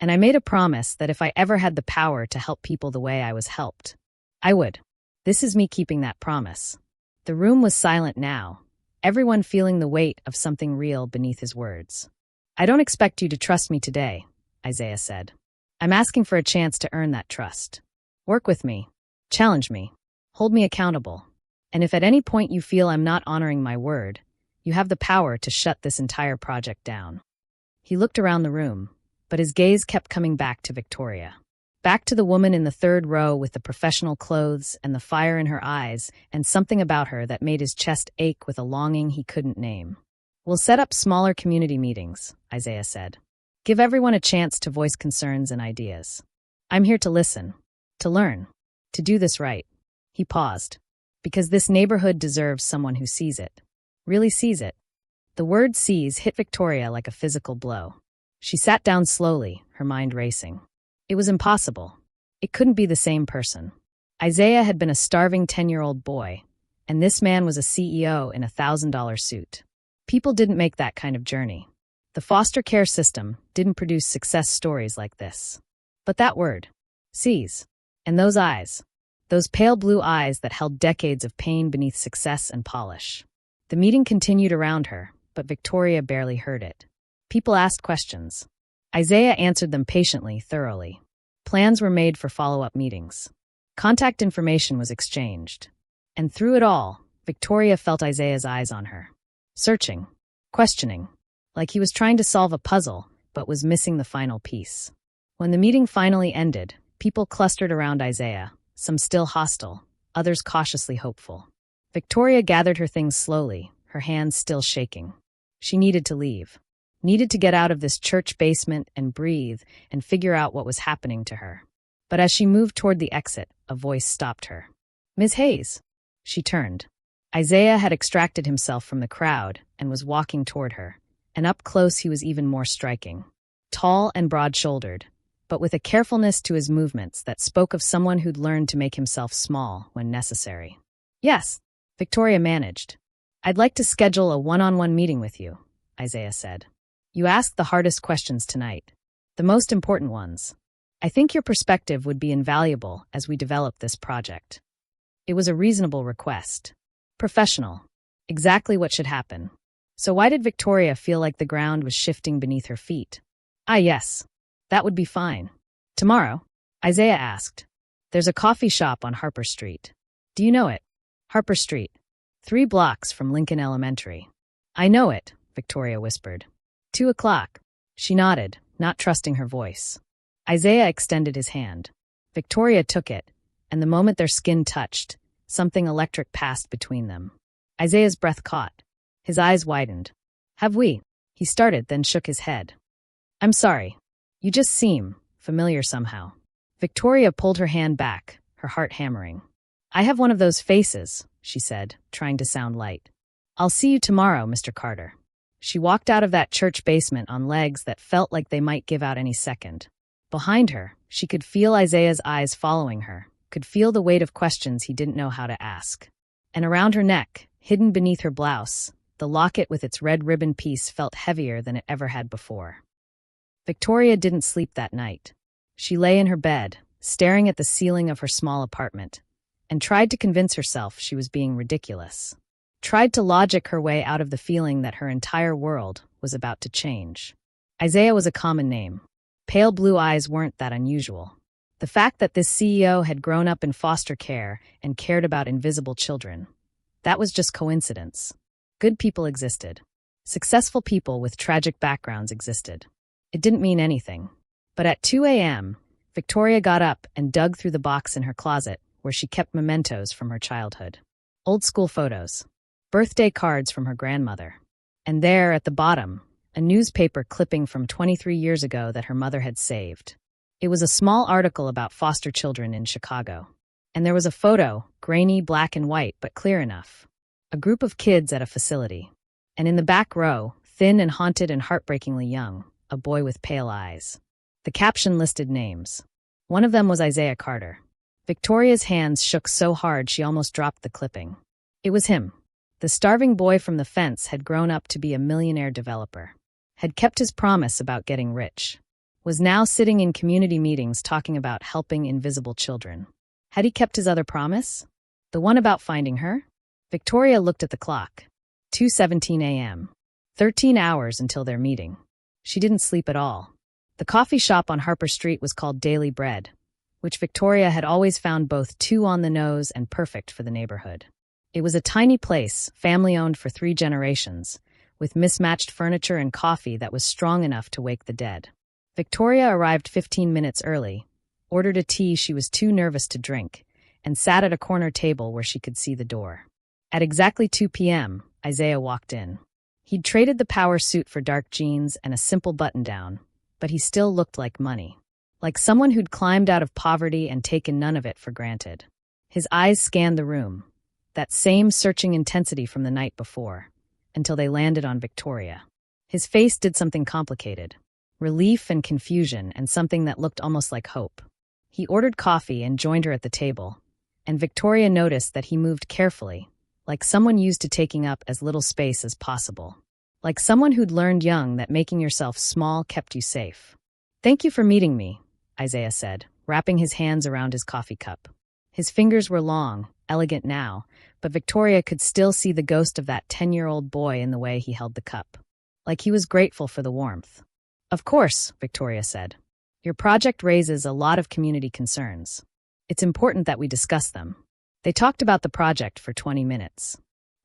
And I made a promise that if I ever had the power to help people the way I was helped, I would. This is me keeping that promise. The room was silent now, everyone feeling the weight of something real beneath his words. I don't expect you to trust me today, Isaiah said. I'm asking for a chance to earn that trust. Work with me. Challenge me. Hold me accountable. And if at any point you feel I'm not honoring my word, you have the power to shut this entire project down. He looked around the room, but his gaze kept coming back to Victoria. Back to the woman in the third row with the professional clothes and the fire in her eyes and something about her that made his chest ache with a longing he couldn't name. We'll set up smaller community meetings, Isaiah said. Give everyone a chance to voice concerns and ideas. I'm here to listen, to learn, to do this right. He paused. Because this neighborhood deserves someone who sees it. Really sees it. The word sees hit Victoria like a physical blow. She sat down slowly, her mind racing. It was impossible. It couldn't be the same person. Isaiah had been a starving 10-year-old boy, and this man was a CEO in a $1,000 suit. People didn't make that kind of journey. The foster care system didn't produce success stories like this. But that word, sees, and those eyes, those pale blue eyes that held decades of pain beneath success and polish. The meeting continued around her, but Victoria barely heard it. People asked questions. Isaiah answered them patiently, thoroughly. Plans were made for follow-up meetings. Contact information was exchanged. And through it all, Victoria felt Isaiah's eyes on her. Searching, questioning, like he was trying to solve a puzzle, but was missing the final piece. When the meeting finally ended, people clustered around Isaiah, some still hostile, others cautiously hopeful. Victoria gathered her things slowly, her hands still shaking. She needed to leave. Needed to get out of this church basement and breathe and figure out what was happening to her. But as she moved toward the exit, a voice stopped her. Ms. Hayes. She turned. Isaiah had extracted himself from the crowd and was walking toward her, and up close he was even more striking. Tall and broad-shouldered, but with a carefulness to his movements that spoke of someone who'd learned to make himself small when necessary. Yes, Victoria managed. I'd like to schedule a one-on-one meeting with you, Isaiah said. You asked the hardest questions tonight, the most important ones. I think your perspective would be invaluable as we develop this project. It was a reasonable request. Professional. Exactly what should happen. So why did Victoria feel like the ground was shifting beneath her feet? Ah, yes. That would be fine. Tomorrow? Isaiah asked. There's a coffee shop on Harper Street. Do you know it? Harper Street. 3 blocks from Lincoln Elementary. I know it, Victoria whispered. 2 o'clock. She nodded, not trusting her voice. Isaiah extended his hand. Victoria took it, and the moment their skin touched, something electric passed between them. Isaiah's breath caught. His eyes widened. Have we? He started, then shook his head. I'm sorry. You just seem familiar somehow. Victoria pulled her hand back, her heart hammering. I have one of those faces, she said, trying to sound light. I'll see you tomorrow, Mr. Carter. She walked out of that church basement on legs that felt like they might give out any second. Behind her, she could feel Isaiah's eyes following her, could feel the weight of questions he didn't know how to ask. And around her neck, hidden beneath her blouse, the locket with its red ribbon piece felt heavier than it ever had before. Victoria didn't sleep that night. She lay in her bed, staring at the ceiling of her small apartment, and tried to convince herself she was being ridiculous. Tried to logic her way out of the feeling that her entire world was about to change. Isaiah was a common name. Pale blue eyes weren't that unusual. The fact that this CEO had grown up in foster care and cared about invisible children, that was just coincidence. Good people existed. Successful people with tragic backgrounds existed. It didn't mean anything. But at 2 a.m., Victoria got up and dug through the box in her closet where she kept mementos from her childhood. Old school photos. Birthday cards from her grandmother. And there, at the bottom, a newspaper clipping from 23 years ago that her mother had saved. It was a small article about foster children in Chicago. And there was a photo, grainy, black and white, but clear enough. A group of kids at a facility. And in the back row, thin and haunted and heartbreakingly young, a boy with pale eyes. The caption listed names. One of them was Isaiah Carter. Victoria's hands shook so hard she almost dropped the clipping. It was him. The starving boy from the fence had grown up to be a millionaire developer. Had kept his promise about getting rich. Was now sitting in community meetings talking about helping invisible children. Had he kept his other promise? The one about finding her? Victoria looked at the clock. 2:17 a.m. 13 hours until their meeting. She didn't sleep at all. The coffee shop on Harper Street was called Daily Bread, which Victoria had always found both too on the nose and perfect for the neighborhood. It was a tiny place, family-owned for 3 generations, with mismatched furniture and coffee that was strong enough to wake the dead. Victoria arrived 15 minutes early, ordered a tea she was too nervous to drink, and sat at a corner table where she could see the door. At exactly 2 p.m., Isaiah walked in. He'd traded the power suit for dark jeans and a simple button-down, but he still looked like money. Like someone who'd climbed out of poverty and taken none of it for granted. His eyes scanned the room, that same searching intensity from the night before, until they landed on Victoria. His face did something complicated. Relief and confusion and something that looked almost like hope. He ordered coffee and joined her at the table, and Victoria noticed that he moved carefully, like someone used to taking up as little space as possible. Like someone who'd learned young that making yourself small kept you safe. "Thank you for meeting me," Isaiah said, wrapping his hands around his coffee cup. His fingers were long, elegant now, but Victoria could still see the ghost of that 10-year-old boy in the way he held the cup. Like he was grateful for the warmth. "Of course," Victoria said. "Your project raises a lot of community concerns. It's important that we discuss them." They talked about the project for 20 minutes.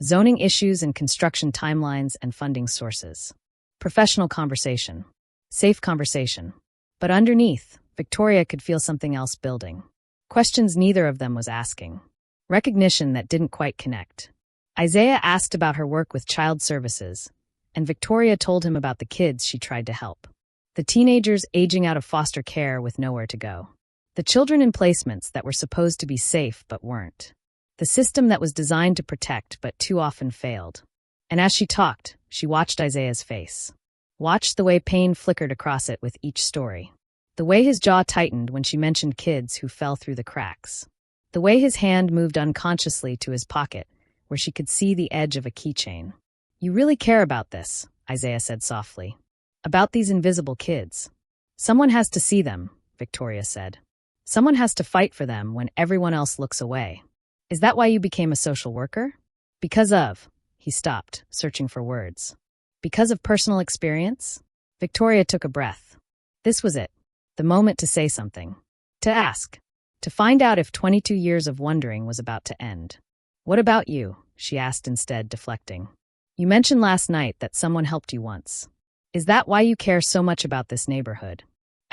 Zoning issues and construction timelines and funding sources. Professional conversation. Safe conversation. But underneath, Victoria could feel something else building. Questions neither of them was asking. Recognition that didn't quite connect. Isaiah asked about her work with child services, and Victoria told him about the kids she tried to help. The teenagers aging out of foster care with nowhere to go. The children in placements that were supposed to be safe but weren't. The system that was designed to protect but too often failed. And as she talked, she watched Isaiah's face. Watched the way pain flickered across it with each story. The way his jaw tightened when she mentioned kids who fell through the cracks. The way his hand moved unconsciously to his pocket, where she could see the edge of a keychain. "You really care about this," Isaiah said softly. "About these invisible kids. Someone has to see them," Victoria said. "Someone has to fight for them when everyone else looks away. Is that why you became a social worker?" "Because of," he stopped, searching for words. "Because of personal experience?" Victoria took a breath. This was it. The moment to say something. To ask. To find out if 22 years of wondering was about to end. "What about you?" she asked instead, deflecting. "You mentioned last night that someone helped you once. Is that why you care so much about this neighborhood?"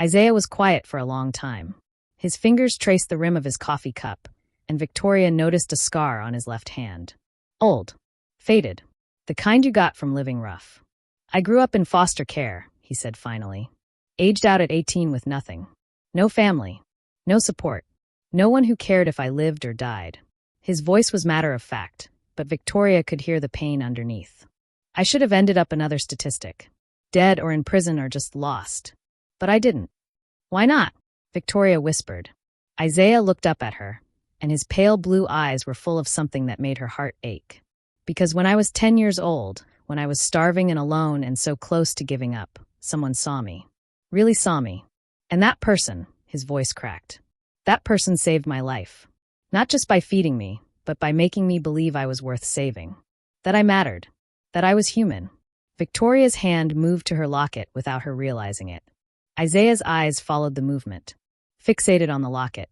Isaiah was quiet for a long time. His fingers traced the rim of his coffee cup, and Victoria noticed a scar on his left hand. Old. Faded. The kind you got from living rough. "I grew up in foster care," he said finally. "Aged out at 18 with nothing. No family. No support. No one who cared if I lived or died." His voice was matter of fact, but Victoria could hear the pain underneath. "I should have ended up another statistic. Dead or in prison or just lost. But I didn't." "Why not?" Victoria whispered. Isaiah looked up at her, and his pale blue eyes were full of something that made her heart ache. "Because when I was 10 years old, when I was starving and alone and so close to giving up, someone saw me. Really saw me. And that person," his voice cracked, "that person saved my life. Not just by feeding me, but by making me believe I was worth saving. That I mattered. That I was human." Victoria's hand moved to her locket without her realizing it. Isaiah's eyes followed the movement. Fixated on the locket.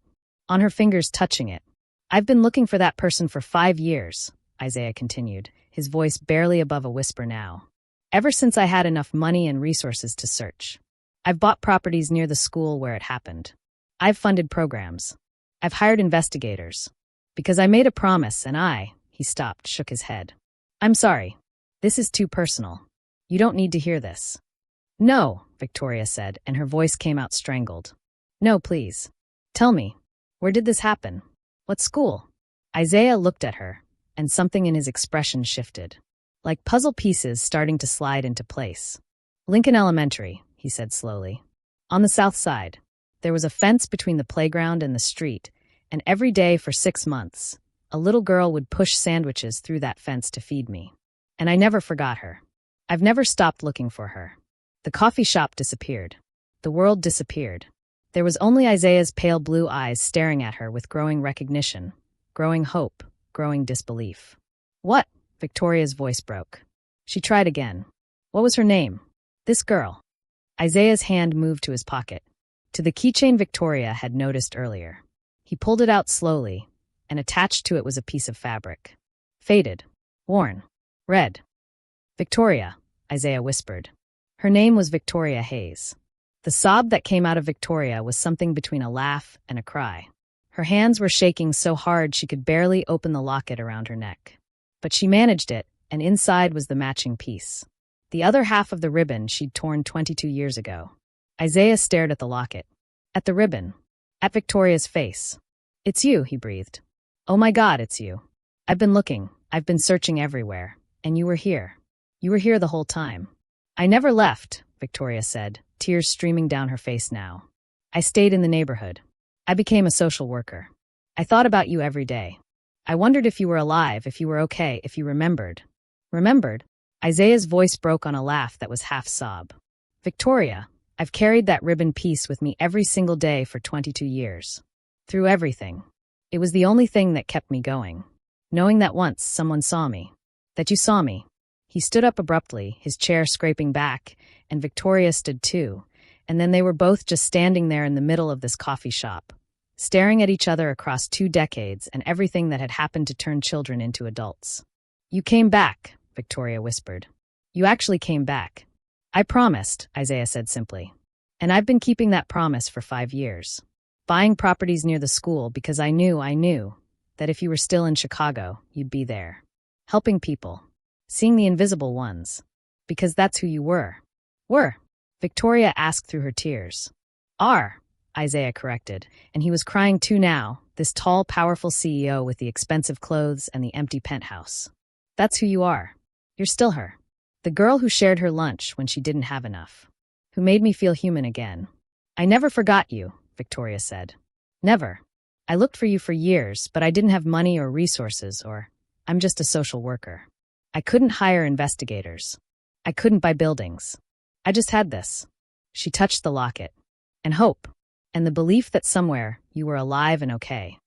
On her fingers touching it. "I've been looking for that person for 5 years, Isaiah continued, his voice barely above a whisper now. "Ever since I had enough money and resources to search. I've bought properties near the school where it happened. I've funded programs. I've hired investigators. Because I made a promise and he stopped, shook his head. "I'm sorry. This is too personal. You don't need to hear this. No, Victoria said, and her voice came out strangled. No, please. Tell me, where did this happen? What school? Isaiah looked at her, and something in his expression shifted, like puzzle pieces starting to slide into place. Lincoln Elementary, he said slowly. On the south side. There was a fence between the playground and the street, and every day for 6 months, a little girl would push sandwiches through that fence to feed me. And I never forgot her. I've never stopped looking for her. The coffee shop disappeared. The world disappeared. There was only Isaiah's pale blue eyes staring at her with growing recognition, growing hope, growing disbelief. What? Victoria's voice broke. She tried again. What was her name? This girl. Isaiah's hand moved to his pocket, to the keychain Victoria had noticed earlier. He pulled it out slowly, and attached to it was a piece of fabric. Faded. Worn. Red. Victoria, Isaiah whispered. Her name was Victoria Hayes. The sob that came out of Victoria was something between a laugh and a cry. Her hands were shaking so hard she could barely open the locket around her neck. But she managed it, and inside was the matching piece. The other half of the ribbon she'd torn 22 years ago. Isaiah stared at the locket, at the ribbon, at Victoria's face. It's you, he breathed. Oh my God, it's you. I've been looking, I've been searching everywhere, and you were here. You were here the whole time. I never left, Victoria said, tears streaming down her face now. I stayed in the neighborhood. I became a social worker. I thought about you every day. I wondered if you were alive, if you were okay, if you remembered. Remembered? Isaiah's voice broke on a laugh that was half sob. Victoria, I've carried that ribbon piece with me every single day for 22 years. Through everything. It was the only thing that kept me going. Knowing that once someone saw me. That you saw me. He stood up abruptly, his chair scraping back, and Victoria stood too, and then they were both just standing there in the middle of this coffee shop, staring at each other across 2 decades and everything that had happened to turn children into adults. You came back, Victoria whispered. You actually came back. I promised, Isaiah said simply. And I've been keeping that promise for 5 years. Buying properties near the school because I knew that if you were still in Chicago, you'd be there. Helping people. Seeing the invisible ones. Because that's who you were. Were, Victoria asked through her tears. Are, Isaiah corrected, and he was crying too now, this tall, powerful CEO with the expensive clothes and the empty penthouse. That's who you are. You're still her. The girl who shared her lunch when she didn't have enough. Who made me feel human again. I never forgot you, Victoria said. Never. I looked for you for years, but I didn't have money or resources or I'm just a social worker. I couldn't hire investigators. I couldn't buy buildings. I just had this. She touched the locket. And hope. And the belief that somewhere you were alive and okay.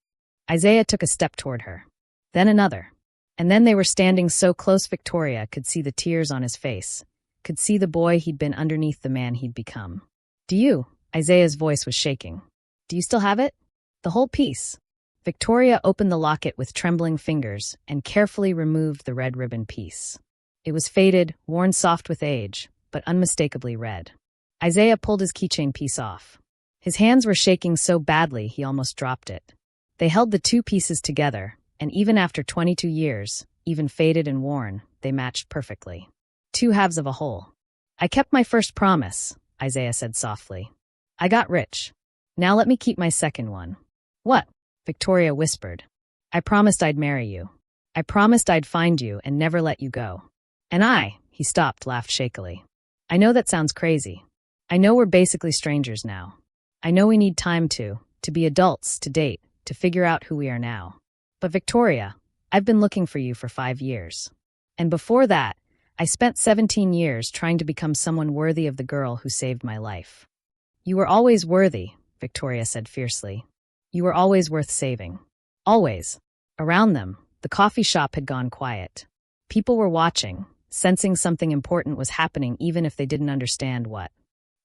Isaiah took a step toward her. Then another. And then they were standing so close Victoria could see the tears on his face, could see the boy he'd been underneath the man he'd become. Do you? Isaiah's voice was shaking. Do you still have it? The whole piece. Victoria opened the locket with trembling fingers and carefully removed the red ribbon piece. It was faded, worn soft with age, but unmistakably red. Isaiah pulled his keychain piece off. His hands were shaking so badly he almost dropped it. They held the 2 pieces together, and even after 22 years, even faded and worn, they matched perfectly. 2 halves of a whole. I kept my first promise, Isaiah said softly. I got rich. Now let me keep my second one. What? Victoria whispered. I promised I'd marry you. I promised I'd find you and never let you go. And he stopped, laughed shakily. I know that sounds crazy. I know we're basically strangers now. I know we need time to be adults, to date, to figure out who we are now. But Victoria, I've been looking for you for 5 years. And before that, I spent 17 years trying to become someone worthy of the girl who saved my life. You were always worthy, Victoria said fiercely. You were always worth saving. Always. Around them, the coffee shop had gone quiet. People were watching, sensing something important was happening even if they didn't understand what.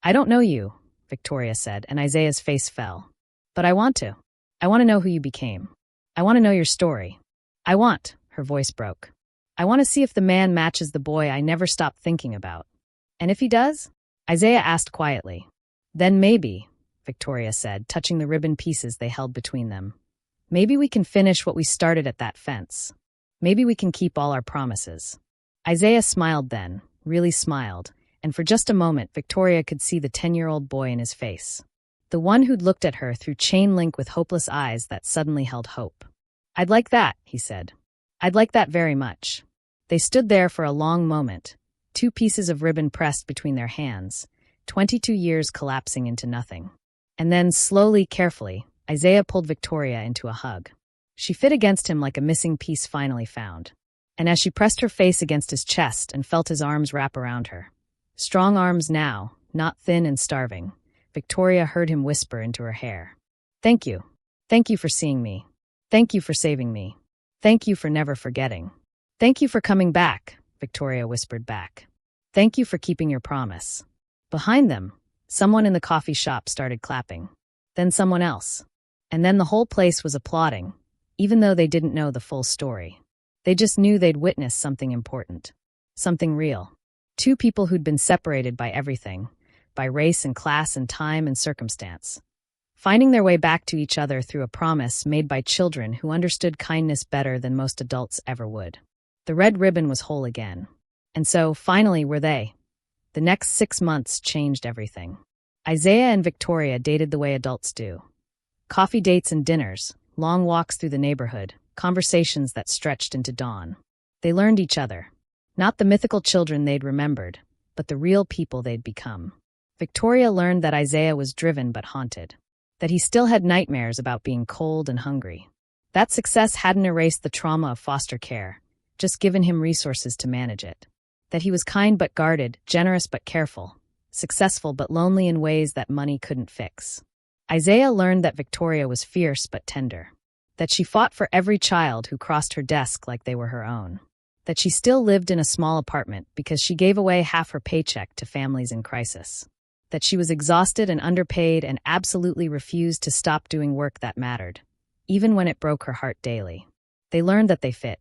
I don't know you, Victoria said, and Isaiah's face fell. But I want to. I want to know who you became. I want to know your story. Her voice broke. I want to see if the man matches the boy I never stopped thinking about. And if he does? Isaiah asked quietly. Then maybe, Victoria said, touching the ribbon pieces they held between them. Maybe we can finish what we started at that fence. Maybe we can keep all our promises. Isaiah smiled then, really smiled, and for just a moment Victoria could see the 10-year-old boy in his face. The one who'd looked at her through chain link with hopeless eyes that suddenly held hope. "I'd like that," he said. "I'd like that very much." They stood there for a long moment, 2 pieces of ribbon pressed between their hands, 22 years collapsing into nothing. And then, slowly, carefully, Isaiah pulled Victoria into a hug. She fit against him like a missing piece finally found. And as she pressed her face against his chest and felt his arms wrap around her, strong arms now, not thin and starving, Victoria heard him whisper into her hair. "Thank you. Thank you for seeing me. Thank you for saving me. Thank you for never forgetting. Thank you for coming back," Victoria whispered back. "Thank you for keeping your promise." Behind them, someone in the coffee shop started clapping. Then someone else. And then the whole place was applauding, even though they didn't know the full story. They just knew they'd witnessed something important. Something real. 2 people who'd been separated by everything, by race and class and time and circumstance, finding their way back to each other through a promise made by children who understood kindness better than most adults ever would. The red ribbon was whole again. And so, finally, were they. The next 6 months changed everything. Isaiah and Victoria dated the way adults do. Coffee dates and dinners, long walks through the neighborhood, conversations that stretched into dawn. They learned each other. Not the mythical children they'd remembered, but the real people they'd become. Victoria learned that Isaiah was driven but haunted. That he still had nightmares about being cold and hungry. That success hadn't erased the trauma of foster care, just given him resources to manage it. That he was kind but guarded, generous but careful, successful but lonely in ways that money couldn't fix. Isaiah learned that Victoria was fierce but tender. That she fought for every child who crossed her desk like they were her own. That she still lived in a small apartment because she gave away half her paycheck to families in crisis. That she was exhausted and underpaid and absolutely refused to stop doing work that mattered, even when it broke her heart daily. They learned that they fit.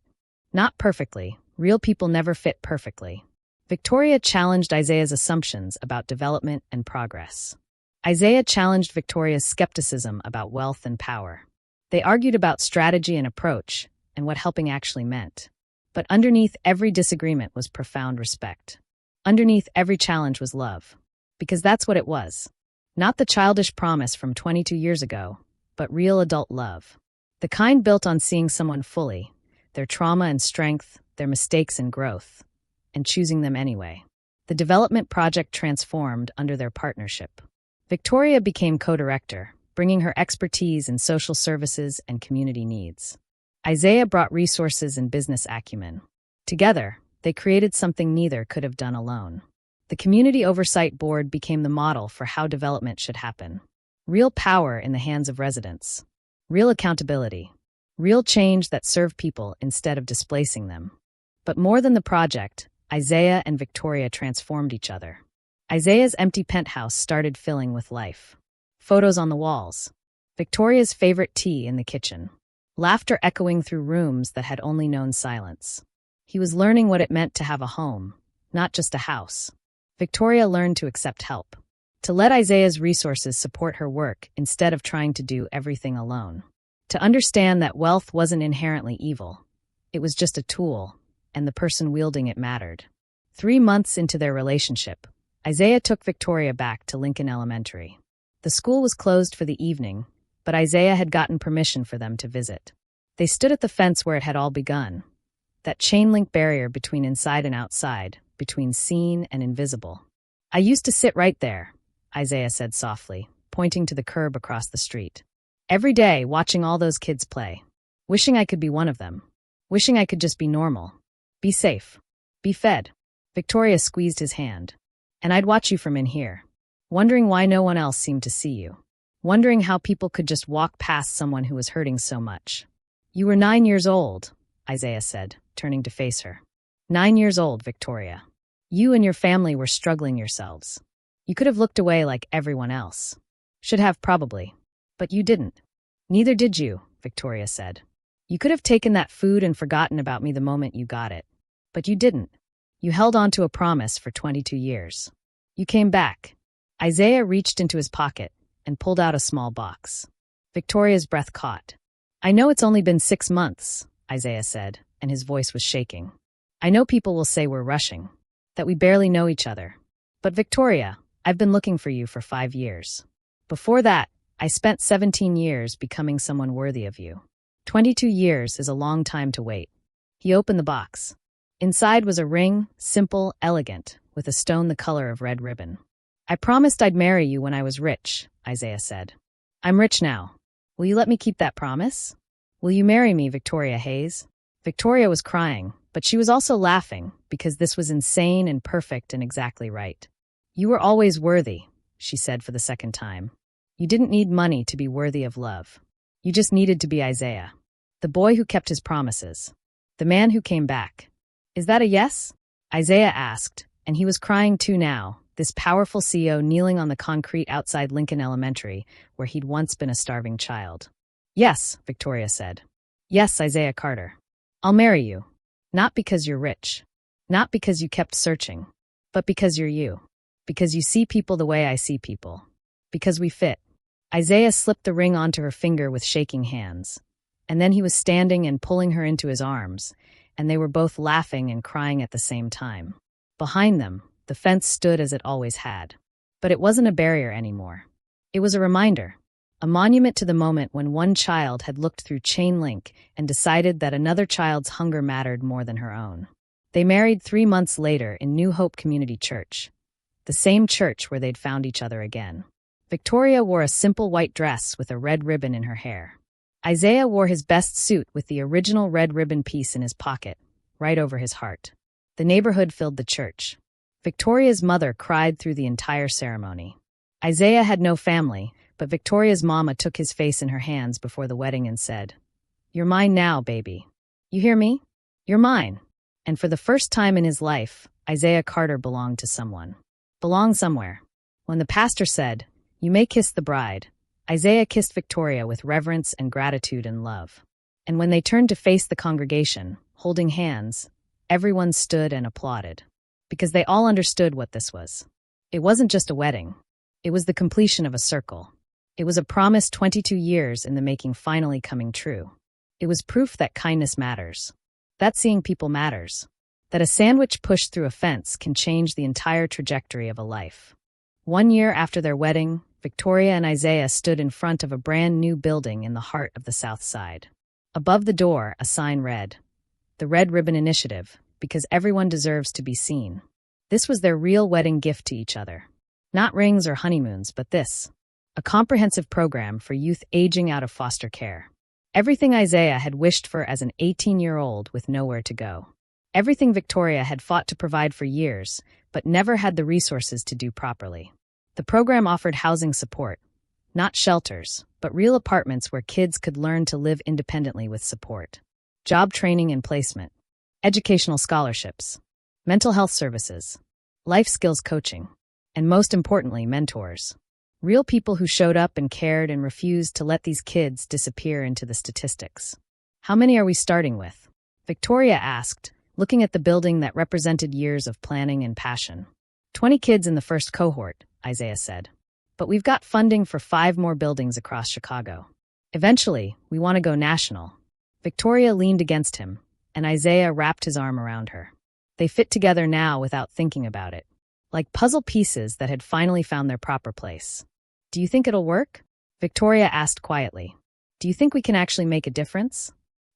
Not perfectly. Real people never fit perfectly. Victoria challenged Isaiah's assumptions about development and progress. Isaiah challenged Victoria's skepticism about wealth and power. They argued about strategy and approach, and what helping actually meant. But underneath every disagreement was profound respect. Underneath every challenge was love. Because that's what it was. Not the childish promise from 22 years ago, but real adult love. The kind built on seeing someone fully, their trauma and strength, their mistakes and growth, and choosing them anyway. The development project transformed under their partnership. Victoria became co-director, bringing her expertise in social services and community needs. Isaiah brought resources and business acumen. Together, they created something neither could have done alone. The Community Oversight Board became the model for how development should happen. Real power in the hands of residents. Real accountability. Real change that served people instead of displacing them. But more than the project, Isaiah and Victoria transformed each other. Isaiah's empty penthouse started filling with life. Photos on the walls. Victoria's favorite tea in the kitchen. Laughter echoing through rooms that had only known silence. He was learning what it meant to have a home, not just a house. Victoria learned to accept help. To let Isaiah's resources support her work instead of trying to do everything alone. To understand that wealth wasn't inherently evil. It was just a tool, and the person wielding it mattered. 3 months into their relationship, Isaiah took Victoria back to Lincoln Elementary. The school was closed for the evening, but Isaiah had gotten permission for them to visit. They stood at the fence where it had all begun. That chain-link barrier between inside and outside, between seen and invisible. "I used to sit right there," Isaiah said softly, pointing to the curb across the street. "Every day, watching all those kids play. Wishing I could be one of them. Wishing I could just be normal. Be safe. Be fed." Victoria squeezed his hand. "And I'd watch you from in here. Wondering why no one else seemed to see you. Wondering how people could just walk past someone who was hurting so much." "You were 9 years old," Isaiah said, turning to face her. 9 years old, Victoria. You and your family were struggling yourselves. You could have looked away like everyone else. Should have, probably. But you didn't. Neither did you, Victoria said. You could have taken that food and forgotten about me the moment you got it. But you didn't. You held on to a promise for 22 years. You came back. Isaiah reached into his pocket and pulled out a small box. Victoria's breath caught. I know it's only been 6 months, Isaiah said, and his voice was shaking. I know people will say we're rushing. that we barely know each other. But Victoria, I've been looking for you for 5 years. Before that, I spent 17 years becoming someone worthy of you. 22 years is a long time to wait. He opened the box. Inside was a ring, simple, elegant, with a stone the color of red ribbon. I promised I'd marry you when I was rich, Isaiah said. I'm rich now. Will you let me keep that promise? Will you marry me, Victoria Hayes? Victoria was crying, but she was also laughing because this was insane and perfect and exactly right. You were always worthy, she said for the second time. You didn't need money to be worthy of love. You just needed to be Isaiah, the boy who kept his promises, the man who came back. Is that a yes? Isaiah asked, and he was crying too now, this powerful CEO kneeling on the concrete outside Lincoln Elementary, where he'd once been a starving child. Yes, Victoria said. Yes, Isaiah Carter. I'll marry you. Not because you're rich. Not because you kept searching. But because you're you. Because you see people the way I see people. Because we fit. Isaiah slipped the ring onto her finger with shaking hands. And then he was standing and pulling her into his arms, and they were both laughing and crying at the same time. Behind them, the fence stood as it always had. But it wasn't a barrier anymore. It was a reminder, a monument to the moment when one child had looked through chain link and decided that another child's hunger mattered more than her own. They married 3 months later in New Hope Community Church, the same church where they'd found each other again. Victoria wore a simple white dress with a red ribbon in her hair. Isaiah wore his best suit with the original red ribbon piece in his pocket, right over his heart. The neighborhood filled the church. Victoria's mother cried through the entire ceremony. Isaiah had no family, but Victoria's mama took his face in her hands before the wedding and said, "You're mine now, baby. You hear me? You're mine." And for the first time in his life, Isaiah Carter belonged to someone. Belonged somewhere. When the pastor said, "You may kiss the bride," Isaiah kissed Victoria with reverence and gratitude and love. And when they turned to face the congregation, holding hands, everyone stood and applauded. Because they all understood what this was. It wasn't just a wedding. It was the completion of a circle. It was a promise 22 years in the making finally coming true. It was proof that kindness matters. That seeing people matters. That a sandwich pushed through a fence can change the entire trajectory of a life. 1 year after their wedding, Victoria and Isaiah stood in front of a brand new building in the heart of the South Side. Above the door, a sign read, "The Red Ribbon Initiative, because everyone deserves to be seen." This was their real wedding gift to each other. Not rings or honeymoons, but this. A comprehensive program for youth aging out of foster care. Everything Isaiah had wished for as an 18-year-old with nowhere to go. Everything Victoria had fought to provide for years, but never had the resources to do properly. The program offered housing support, not shelters, but real apartments where kids could learn to live independently with support. Job training and placement. Educational scholarships. Mental health services. Life skills coaching. And most importantly, mentors. Real people who showed up and cared and refused to let these kids disappear into the statistics. How many are we starting with? Victoria asked, looking at the building that represented years of planning and passion. 20 kids in the first cohort, Isaiah said. But we've got funding for 5 more buildings across Chicago. Eventually, we want to go national. Victoria leaned against him, and Isaiah wrapped his arm around her. They fit together now without thinking about it, like puzzle pieces that had finally found their proper place. Do you think it'll work? Victoria asked quietly. Do you think we can actually make a difference?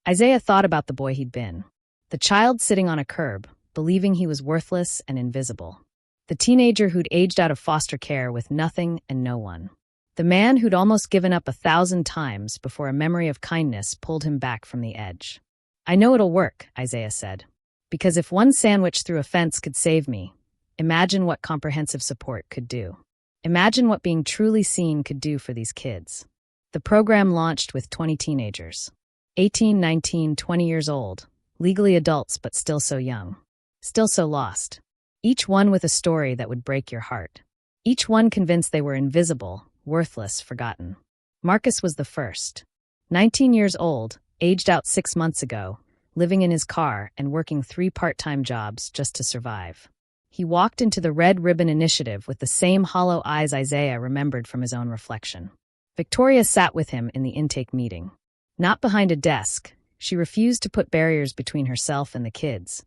Isaiah thought about the boy he'd been. The child sitting on a curb, believing he was worthless and invisible. The teenager who'd aged out of foster care with nothing and no one. The man who'd almost given up 1,000 times before a memory of kindness pulled him back from the edge. I know it'll work, Isaiah said. Because if one sandwich through a fence could save me, imagine what comprehensive support could do. Imagine what being truly seen could do for these kids. The program launched with 20 teenagers. 18, 19, 20 years old. Legally adults but still so young. Still so lost. Each one with a story that would break your heart. Each one convinced they were invisible, worthless, forgotten. Marcus was the first. 19 years old, aged out 6 months ago, living in his car and working 3 part-time jobs just to survive. He walked into the Red Ribbon Initiative with the same hollow eyes Isaiah remembered from his own reflection. Victoria sat with him in the intake meeting. Not behind a desk, she refused to put barriers between herself and the kids.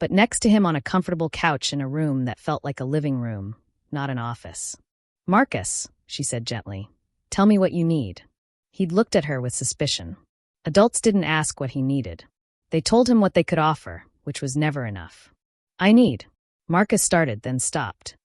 but next to him on a comfortable couch in a room that felt like a living room, not an office. "Marcus," she said gently, "tell me what you need." He'd looked at her with suspicion. Adults didn't ask what he needed. They told him what they could offer, which was never enough. Marcus started, then stopped.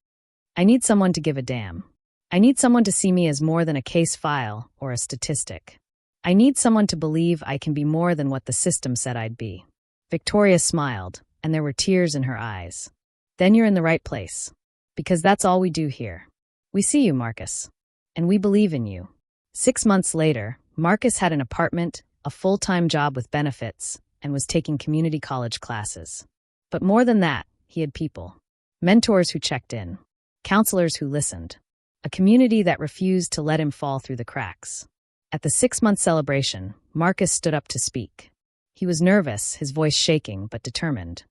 "I need someone to give a damn. I need someone to see me as more than a case file or a statistic. I need someone to believe I can be more than what the system said I'd be." Victoria smiled, and there were tears in her eyes. "Then you're in the right place. Because that's all we do here. We see you, Marcus. And we believe in you." 6 months later, Marcus had an apartment, a full-time job with benefits, and was taking community college classes. But more than that, he had people. Mentors who checked in. Counselors who listened. A community that refused to let him fall through the cracks. At the 6-month celebration, Marcus stood up to speak. He was nervous, his voice shaking, but determined.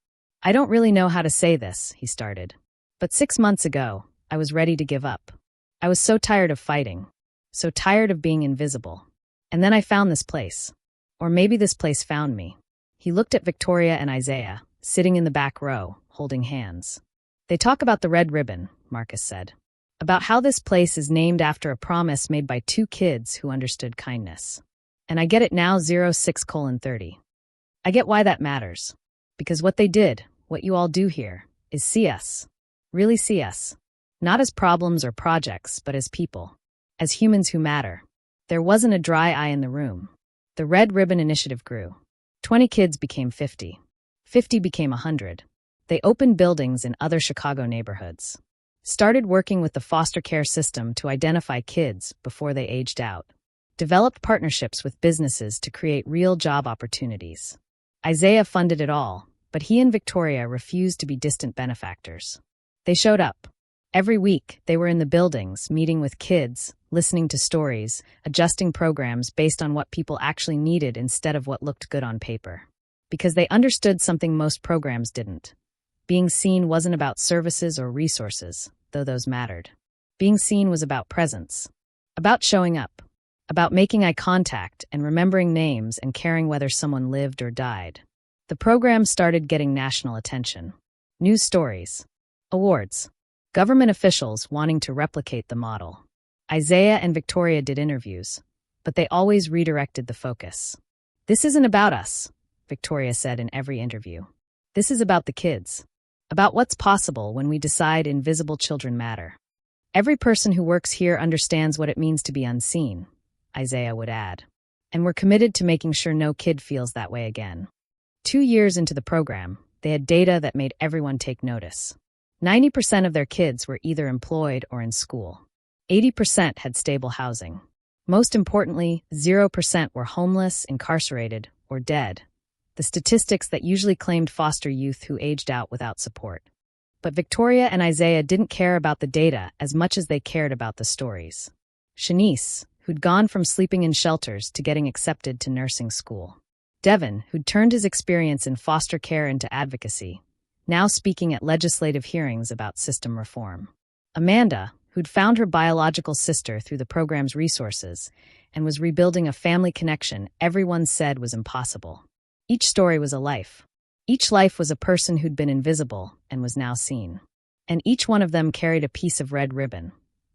"I don't really know how to say this," he started. "But 6 months ago, I was ready to give up. I was so tired of fighting. So tired of being invisible. And then I found this place. Or maybe this place found me." He looked at Victoria and Isaiah, sitting in the back row, holding hands. "They talk about the red ribbon," Marcus said. "About how this place is named after a promise made by 2 kids who understood kindness. And I get it now, 06:30. I get why that matters. Because what they did, what you all do here, is see us. Really see us. Not as problems or projects, but as people. As humans who matter." There wasn't a dry eye in the room. The Red Ribbon Initiative grew. 20 kids became 50. 50 became 100. They opened buildings in other Chicago neighborhoods. Started working with the foster care system to identify kids before they aged out. Developed partnerships with businesses to create real job opportunities. Isaiah funded it all, but he and Victoria refused to be distant benefactors. They showed up. Every week, they were in the buildings, meeting with kids, listening to stories, adjusting programs based on what people actually needed instead of what looked good on paper. Because they understood something most programs didn't. Being seen wasn't about services or resources, though those mattered. Being seen was about presence. About showing up. About making eye contact and remembering names and caring whether someone lived or died. The program started getting national attention. News stories. Awards. Government officials wanting to replicate the model. Isaiah and Victoria did interviews, but they always redirected the focus. "This isn't about us," Victoria said in every interview. "This is about the kids. About what's possible when we decide invisible children matter. Every person who works here understands what it means to be unseen," Isaiah would add. "And we're committed to making sure no kid feels that way again." 2 years into the program, they had data that made everyone take notice. 90% of their kids were either employed or in school. 80% had stable housing. Most importantly, 0% were homeless, incarcerated, or dead. The statistics that usually claimed foster youth who aged out without support. But Victoria and Isaiah didn't care about the data as much as they cared about the stories. Shanice, who'd gone from sleeping in shelters to getting accepted to nursing school. Devin, who'd turned his experience in foster care into advocacy, now speaking at legislative hearings about system reform. Amanda, who'd found her biological sister through the program's resources and was rebuilding a family connection everyone said was impossible. Each story was a life. Each life was a person who'd been invisible and was now seen. And each one of them carried a piece of red ribbon,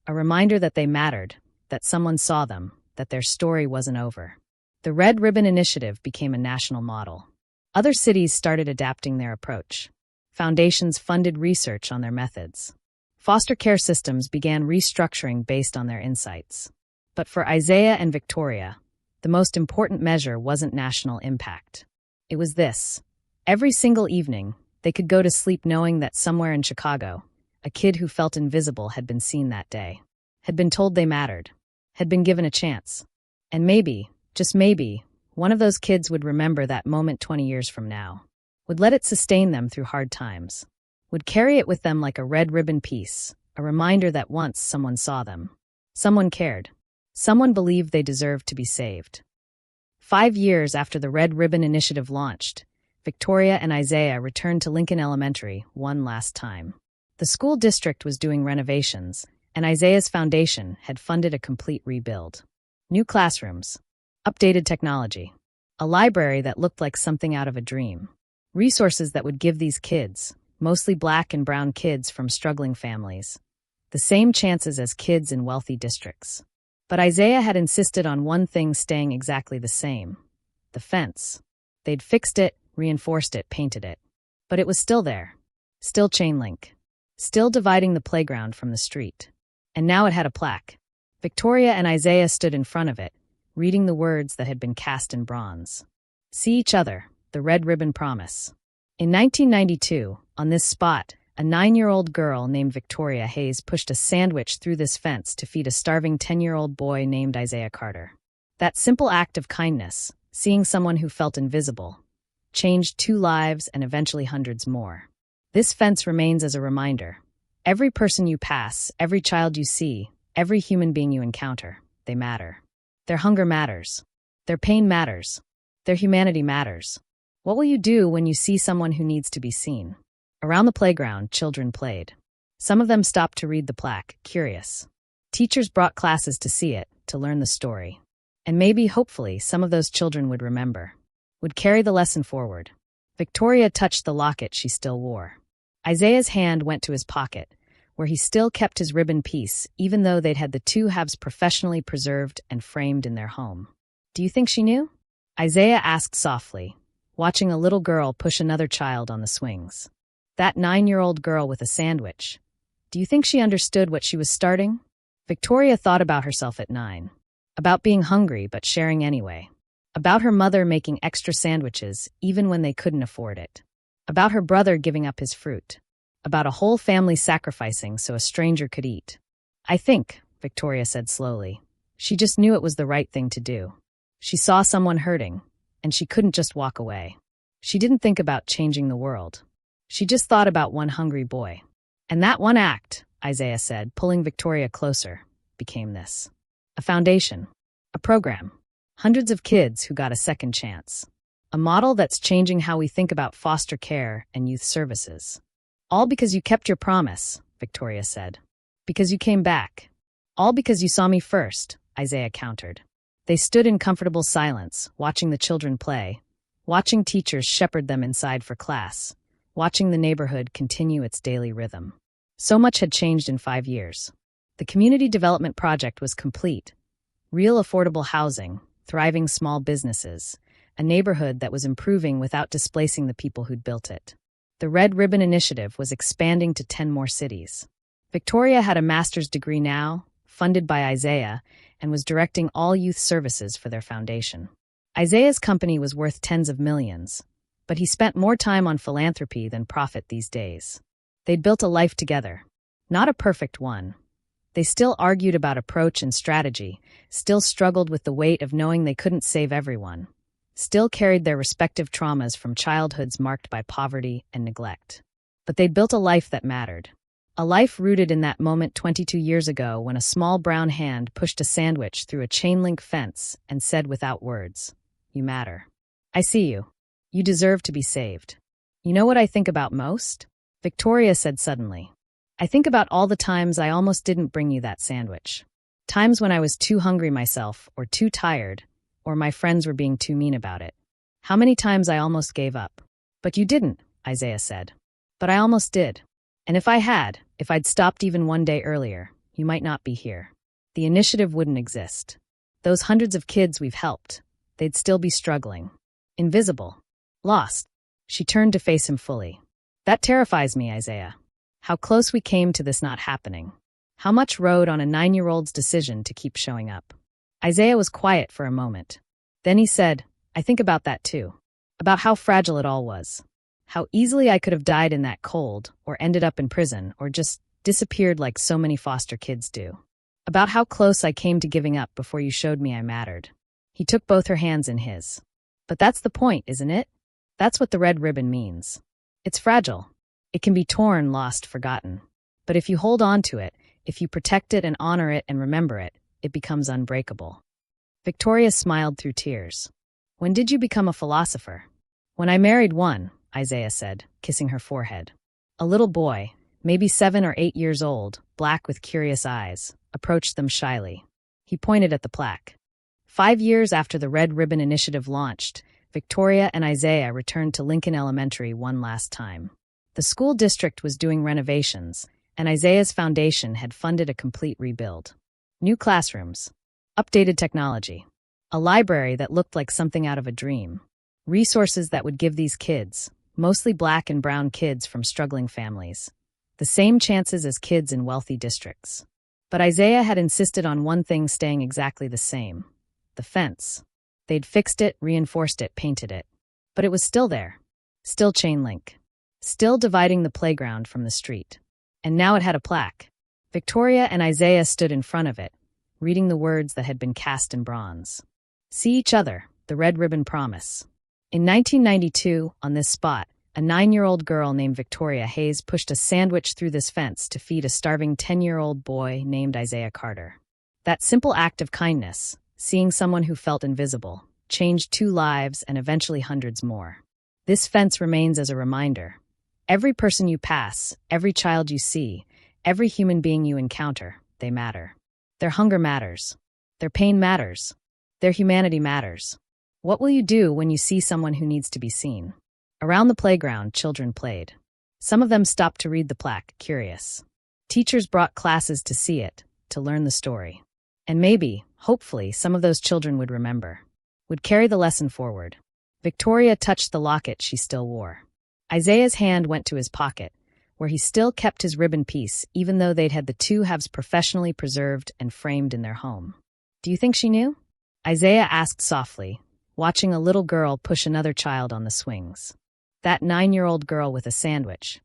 a reminder that they mattered, that someone saw them, that their story wasn't over. The Red Ribbon Initiative became a national model. Other cities started adapting their approach. Foundations funded research on their methods. Foster care systems began restructuring based on their insights. But for Isaiah and Victoria, the most important measure wasn't national impact. It was this. Every single evening, they could go to sleep knowing that somewhere in Chicago, a kid who felt invisible had been seen that day, had been told they mattered, had been given a chance. And maybe, just maybe, one of those kids would remember that moment 20 years from now. Would let it sustain them through hard times, would carry it with them like a red ribbon piece, a reminder that once someone saw them. Someone cared. Someone believed they deserved to be saved. 5 years after the Red Ribbon Initiative launched, Victoria and Isaiah returned to Lincoln Elementary one last time. The school district was doing renovations, and Isaiah's foundation had funded a complete rebuild. New classrooms, updated technology, a library that looked like something out of a dream. Resources that would give these kids, mostly black and brown kids from struggling families, the same chances as kids in wealthy districts. But Isaiah had insisted on one thing staying exactly the same: the fence. They'd fixed it, reinforced it, painted it. But it was still there. Still chain link. Still dividing the playground from the street. And now it had a plaque. Victoria and Isaiah stood in front of it, reading the words that had been cast in bronze. See each other, the red ribbon promise. In 1992, on this spot, a 9-year-old girl named Victoria Hayes pushed a sandwich through this fence to feed a starving 10-year-old boy named Isaiah Carter. That simple act of kindness, seeing someone who felt invisible, changed 2 lives and eventually hundreds more. This fence remains as a reminder. Every person you pass, every child you see, every human being you encounter, they matter. Their hunger matters. Their pain matters. Their humanity matters. What will you do when you see someone who needs to be seen? Around the playground, children played. Some of them stopped to read the plaque, curious. Teachers brought classes to see it, to learn the story. And maybe, hopefully, some of those children would remember, would carry the lesson forward. Victoria touched the locket she still wore. Isaiah's hand went to his pocket, where he still kept his ribbon piece, even though they'd had the 2 halves professionally preserved and framed in their home. Do you think she knew? Isaiah asked softly, watching a little girl push another child on the swings. That 9-year-old girl with a sandwich. Do you think she understood what she was starting? Victoria thought about herself at 9. About being hungry but sharing anyway. About her mother making extra sandwiches even when they couldn't afford it. About her brother giving up his fruit. About a whole family sacrificing so a stranger could eat. I think, Victoria said slowly, she just knew it was the right thing to do. She saw someone hurting, and she couldn't just walk away. She didn't think about changing the world. She just thought about one hungry boy. And that one act, Isaiah said, pulling Victoria closer, became this. A foundation. A program. Hundreds of kids who got a second chance. A model that's changing how we think about foster care and youth services. All because you kept your promise, Victoria said. Because you came back. All because you saw me first, Isaiah countered. They stood in comfortable silence, watching the children play, watching teachers shepherd them inside for class, watching the neighborhood continue its daily rhythm. So much had changed in 5 years. The community development project was complete. Real affordable housing, thriving small businesses, a neighborhood that was improving without displacing the people who'd built it. The Red Ribbon Initiative was expanding to 10 more cities. Victoria had a master's degree now, funded by Isaiah, and was directing all youth services for their foundation. Isaiah's company was worth tens of millions, but he spent more time on philanthropy than profit these days. They'd built a life together. Not a perfect one. They still argued about approach and strategy, still struggled with the weight of knowing they couldn't save everyone, still carried their respective traumas from childhoods marked by poverty and neglect. But they'd built a life that mattered. A life rooted in that moment 22 years ago when a small brown hand pushed a sandwich through a chain-link fence and said without words, "You matter. I see you. You deserve to be saved." You know what I think about most? Victoria said suddenly. I think about all the times I almost didn't bring you that sandwich. Times when I was too hungry myself, or too tired, or my friends were being too mean about it. How many times I almost gave up. But you didn't, Isaiah said. But I almost did. And if I'd stopped even one day earlier, you might not be here. The initiative wouldn't exist. Those hundreds of kids we've helped, they'd still be struggling. Invisible. Lost. She turned to face him fully. That terrifies me, Isaiah. How close we came to this not happening. How much rode on a 9-year-old's decision to keep showing up. Isaiah was quiet for a moment. Then he said, I think about that too. About how fragile it all was. How easily I could have died in that cold, or ended up in prison, or just disappeared like so many foster kids do. About how close I came to giving up before you showed me I mattered. He took both her hands in his. But that's the point, isn't it? That's what the red ribbon means. It's fragile. It can be torn, lost, forgotten. But if you hold on to it, if you protect it and honor it and remember it, it becomes unbreakable. Victoria smiled through tears. When did you become a philosopher? When I married one, Isaiah said, kissing her forehead. A little boy, maybe 7 or 8 years old, black with curious eyes, approached them shyly. He pointed at the plaque. 5 years after the Red Ribbon Initiative launched, Victoria and Isaiah returned to Lincoln Elementary one last time. The school district was doing renovations, and Isaiah's foundation had funded a complete rebuild. New classrooms, updated technology, a library that looked like something out of a dream, resources that would give these kids, mostly black and brown kids from struggling families, the same chances as kids in wealthy districts. But Isaiah had insisted on one thing staying exactly the same: the fence. They'd fixed it, reinforced it, painted it. But it was still there. Still chain link. Still dividing the playground from the street. And now it had a plaque. Victoria and Isaiah stood in front of it, reading the words that had been cast in bronze. See each other, the red ribbon promise. In 1992, on this spot, a 9-year-old girl named Victoria Hayes pushed a sandwich through this fence to feed a starving 10-year-old boy named Isaiah Carter. That simple act of kindness, seeing someone who felt invisible, changed 2 lives and eventually hundreds more. This fence remains as a reminder. Every person you pass, every child you see, every human being you encounter, they matter. Their hunger matters. Their pain matters. Their humanity matters. What will you do when you see someone who needs to be seen? Around the playground, children played. Some of them stopped to read the plaque, curious. Teachers brought classes to see it, to learn the story. And maybe, hopefully, some of those children would remember, would carry the lesson forward. Victoria touched the locket she still wore. Isaiah's hand went to his pocket, where he still kept his ribbon piece, even though they'd had the 2 halves professionally preserved and framed in their home. Do you think she knew? Isaiah asked softly, watching a little girl push another child on the swings. That 9-year-old girl with a sandwich.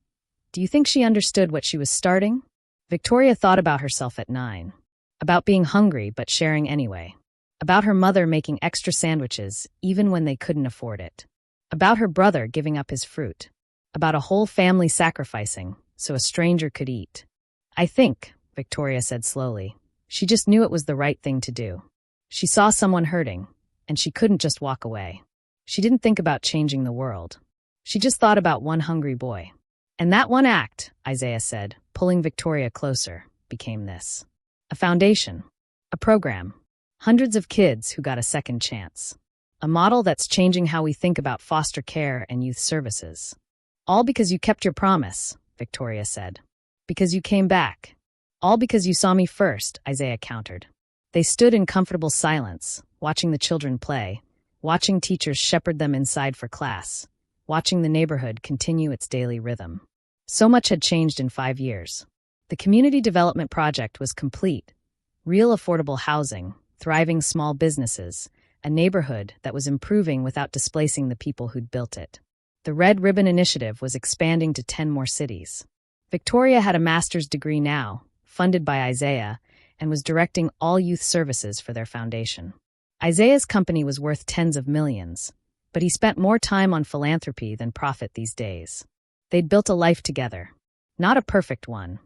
Do you think she understood what she was starting? Victoria thought about herself at 9. About being hungry but sharing anyway. About her mother making extra sandwiches even when they couldn't afford it. About her brother giving up his fruit. About a whole family sacrificing so a stranger could eat. I think, Victoria said slowly, she just knew it was the right thing to do. She saw someone hurting, and she couldn't just walk away. She didn't think about changing the world. She just thought about one hungry boy. And that one act, Isaiah said, pulling Victoria closer, became this. A foundation. A program. Hundreds of kids who got a second chance. A model that's changing how we think about foster care and youth services. All because you kept your promise, Victoria said. Because you came back. All because you saw me first, Isaiah countered. They stood in comfortable silence, watching the children play, watching teachers shepherd them inside for class, watching the neighborhood continue its daily rhythm. So much had changed in 5 years. The community development project was complete. Real affordable housing, thriving small businesses, a neighborhood that was improving without displacing the people who'd built it. The Red Ribbon Initiative was expanding to 10 more cities. Victoria had a master's degree now, funded by Isaiah, and was directing all youth services for their foundation. Isaiah's company was worth tens of millions, but he spent more time on philanthropy than profit these days. They'd built a life together. Not a perfect one.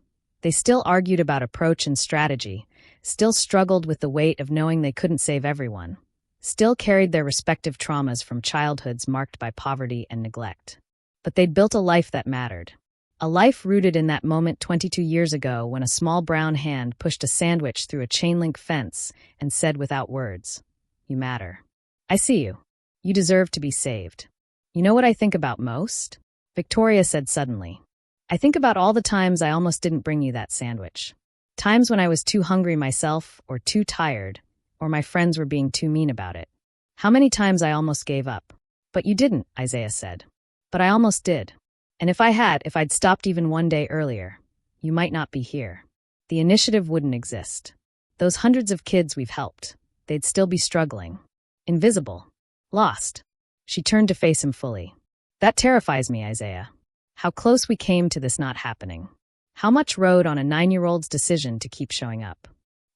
They still argued about approach and strategy, still struggled with the weight of knowing they couldn't save everyone, still carried their respective traumas from childhoods marked by poverty and neglect. But they'd built a life that mattered. A life rooted in that moment 22 years ago when a small brown hand pushed a sandwich through a chain-link fence and said without words, "You matter. I see you. You deserve to be saved." You know what I think about most? Victoria said suddenly. I think about all the times I almost didn't bring you that sandwich. Times when I was too hungry myself, or too tired, or my friends were being too mean about it. How many times I almost gave up. But you didn't, Isaiah said. But I almost did. And if I'd stopped even one day earlier, you might not be here. The initiative wouldn't exist. Those hundreds of kids we've helped, they'd still be struggling. Invisible. Lost. She turned to face him fully. That terrifies me, Isaiah. How close we came to this not happening. How much rode on a 9-year-old's decision to keep showing up.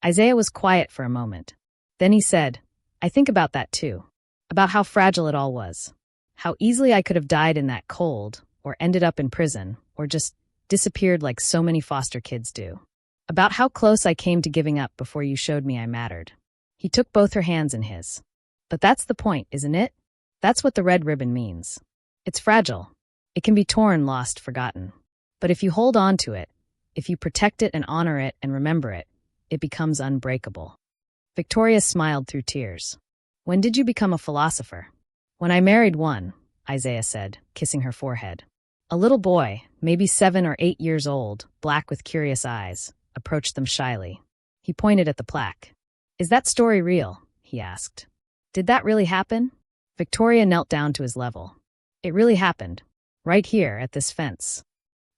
Isaiah was quiet for a moment. Then he said, I think about that too. About how fragile it all was. How easily I could have died in that cold, or ended up in prison, or just disappeared like so many foster kids do. About how close I came to giving up before you showed me I mattered. He took both her hands in his. But that's the point, isn't it? That's what the red ribbon means. It's fragile. It can be torn, lost, forgotten. But if you hold on to it, if you protect it and honor it and remember it, it becomes unbreakable. Victoria smiled through tears. When did you become a philosopher? When I married one, Isaiah said, kissing her forehead. A little boy, maybe 7 or 8 years old, black with curious eyes, approached them shyly. He pointed at the plaque. Is that story real? He asked. Did that really happen? Victoria knelt down to his level. It really happened. Right here, at this fence.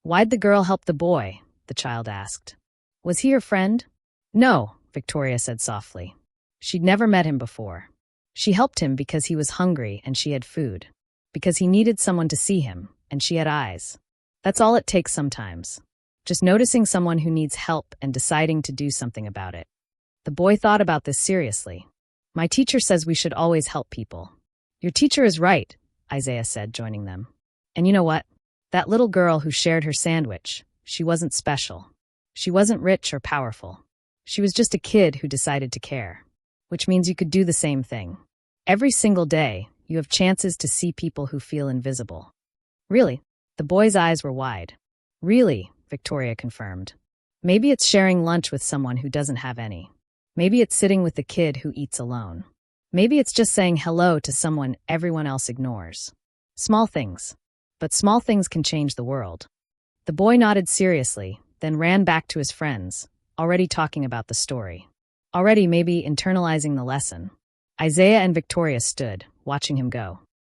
Why'd the girl help the boy? The child asked. Was he your friend? No, Victoria said softly. She'd never met him before. She helped him because he was hungry and she had food. Because he needed someone to see him, and she had eyes. That's all it takes sometimes. Just noticing someone who needs help and deciding to do something about it. The boy thought about this seriously. My teacher says we should always help people. Your teacher is right, Isaiah said, joining them. And you know what? That little girl who shared her sandwich, she wasn't special. She wasn't rich or powerful. She was just a kid who decided to care. Which means you could do the same thing. Every single day, you have chances to see people who feel invisible. Really? The boy's eyes were wide. Really, Victoria confirmed. Maybe it's sharing lunch with someone who doesn't have any. Maybe it's sitting with the kid who eats alone. Maybe it's just saying hello to someone everyone else ignores. Small things. But small things can change the world. The boy nodded seriously, then ran back to his friends, already talking about the story. Already maybe internalizing the lesson. Isaiah and Victoria stood, watching him go.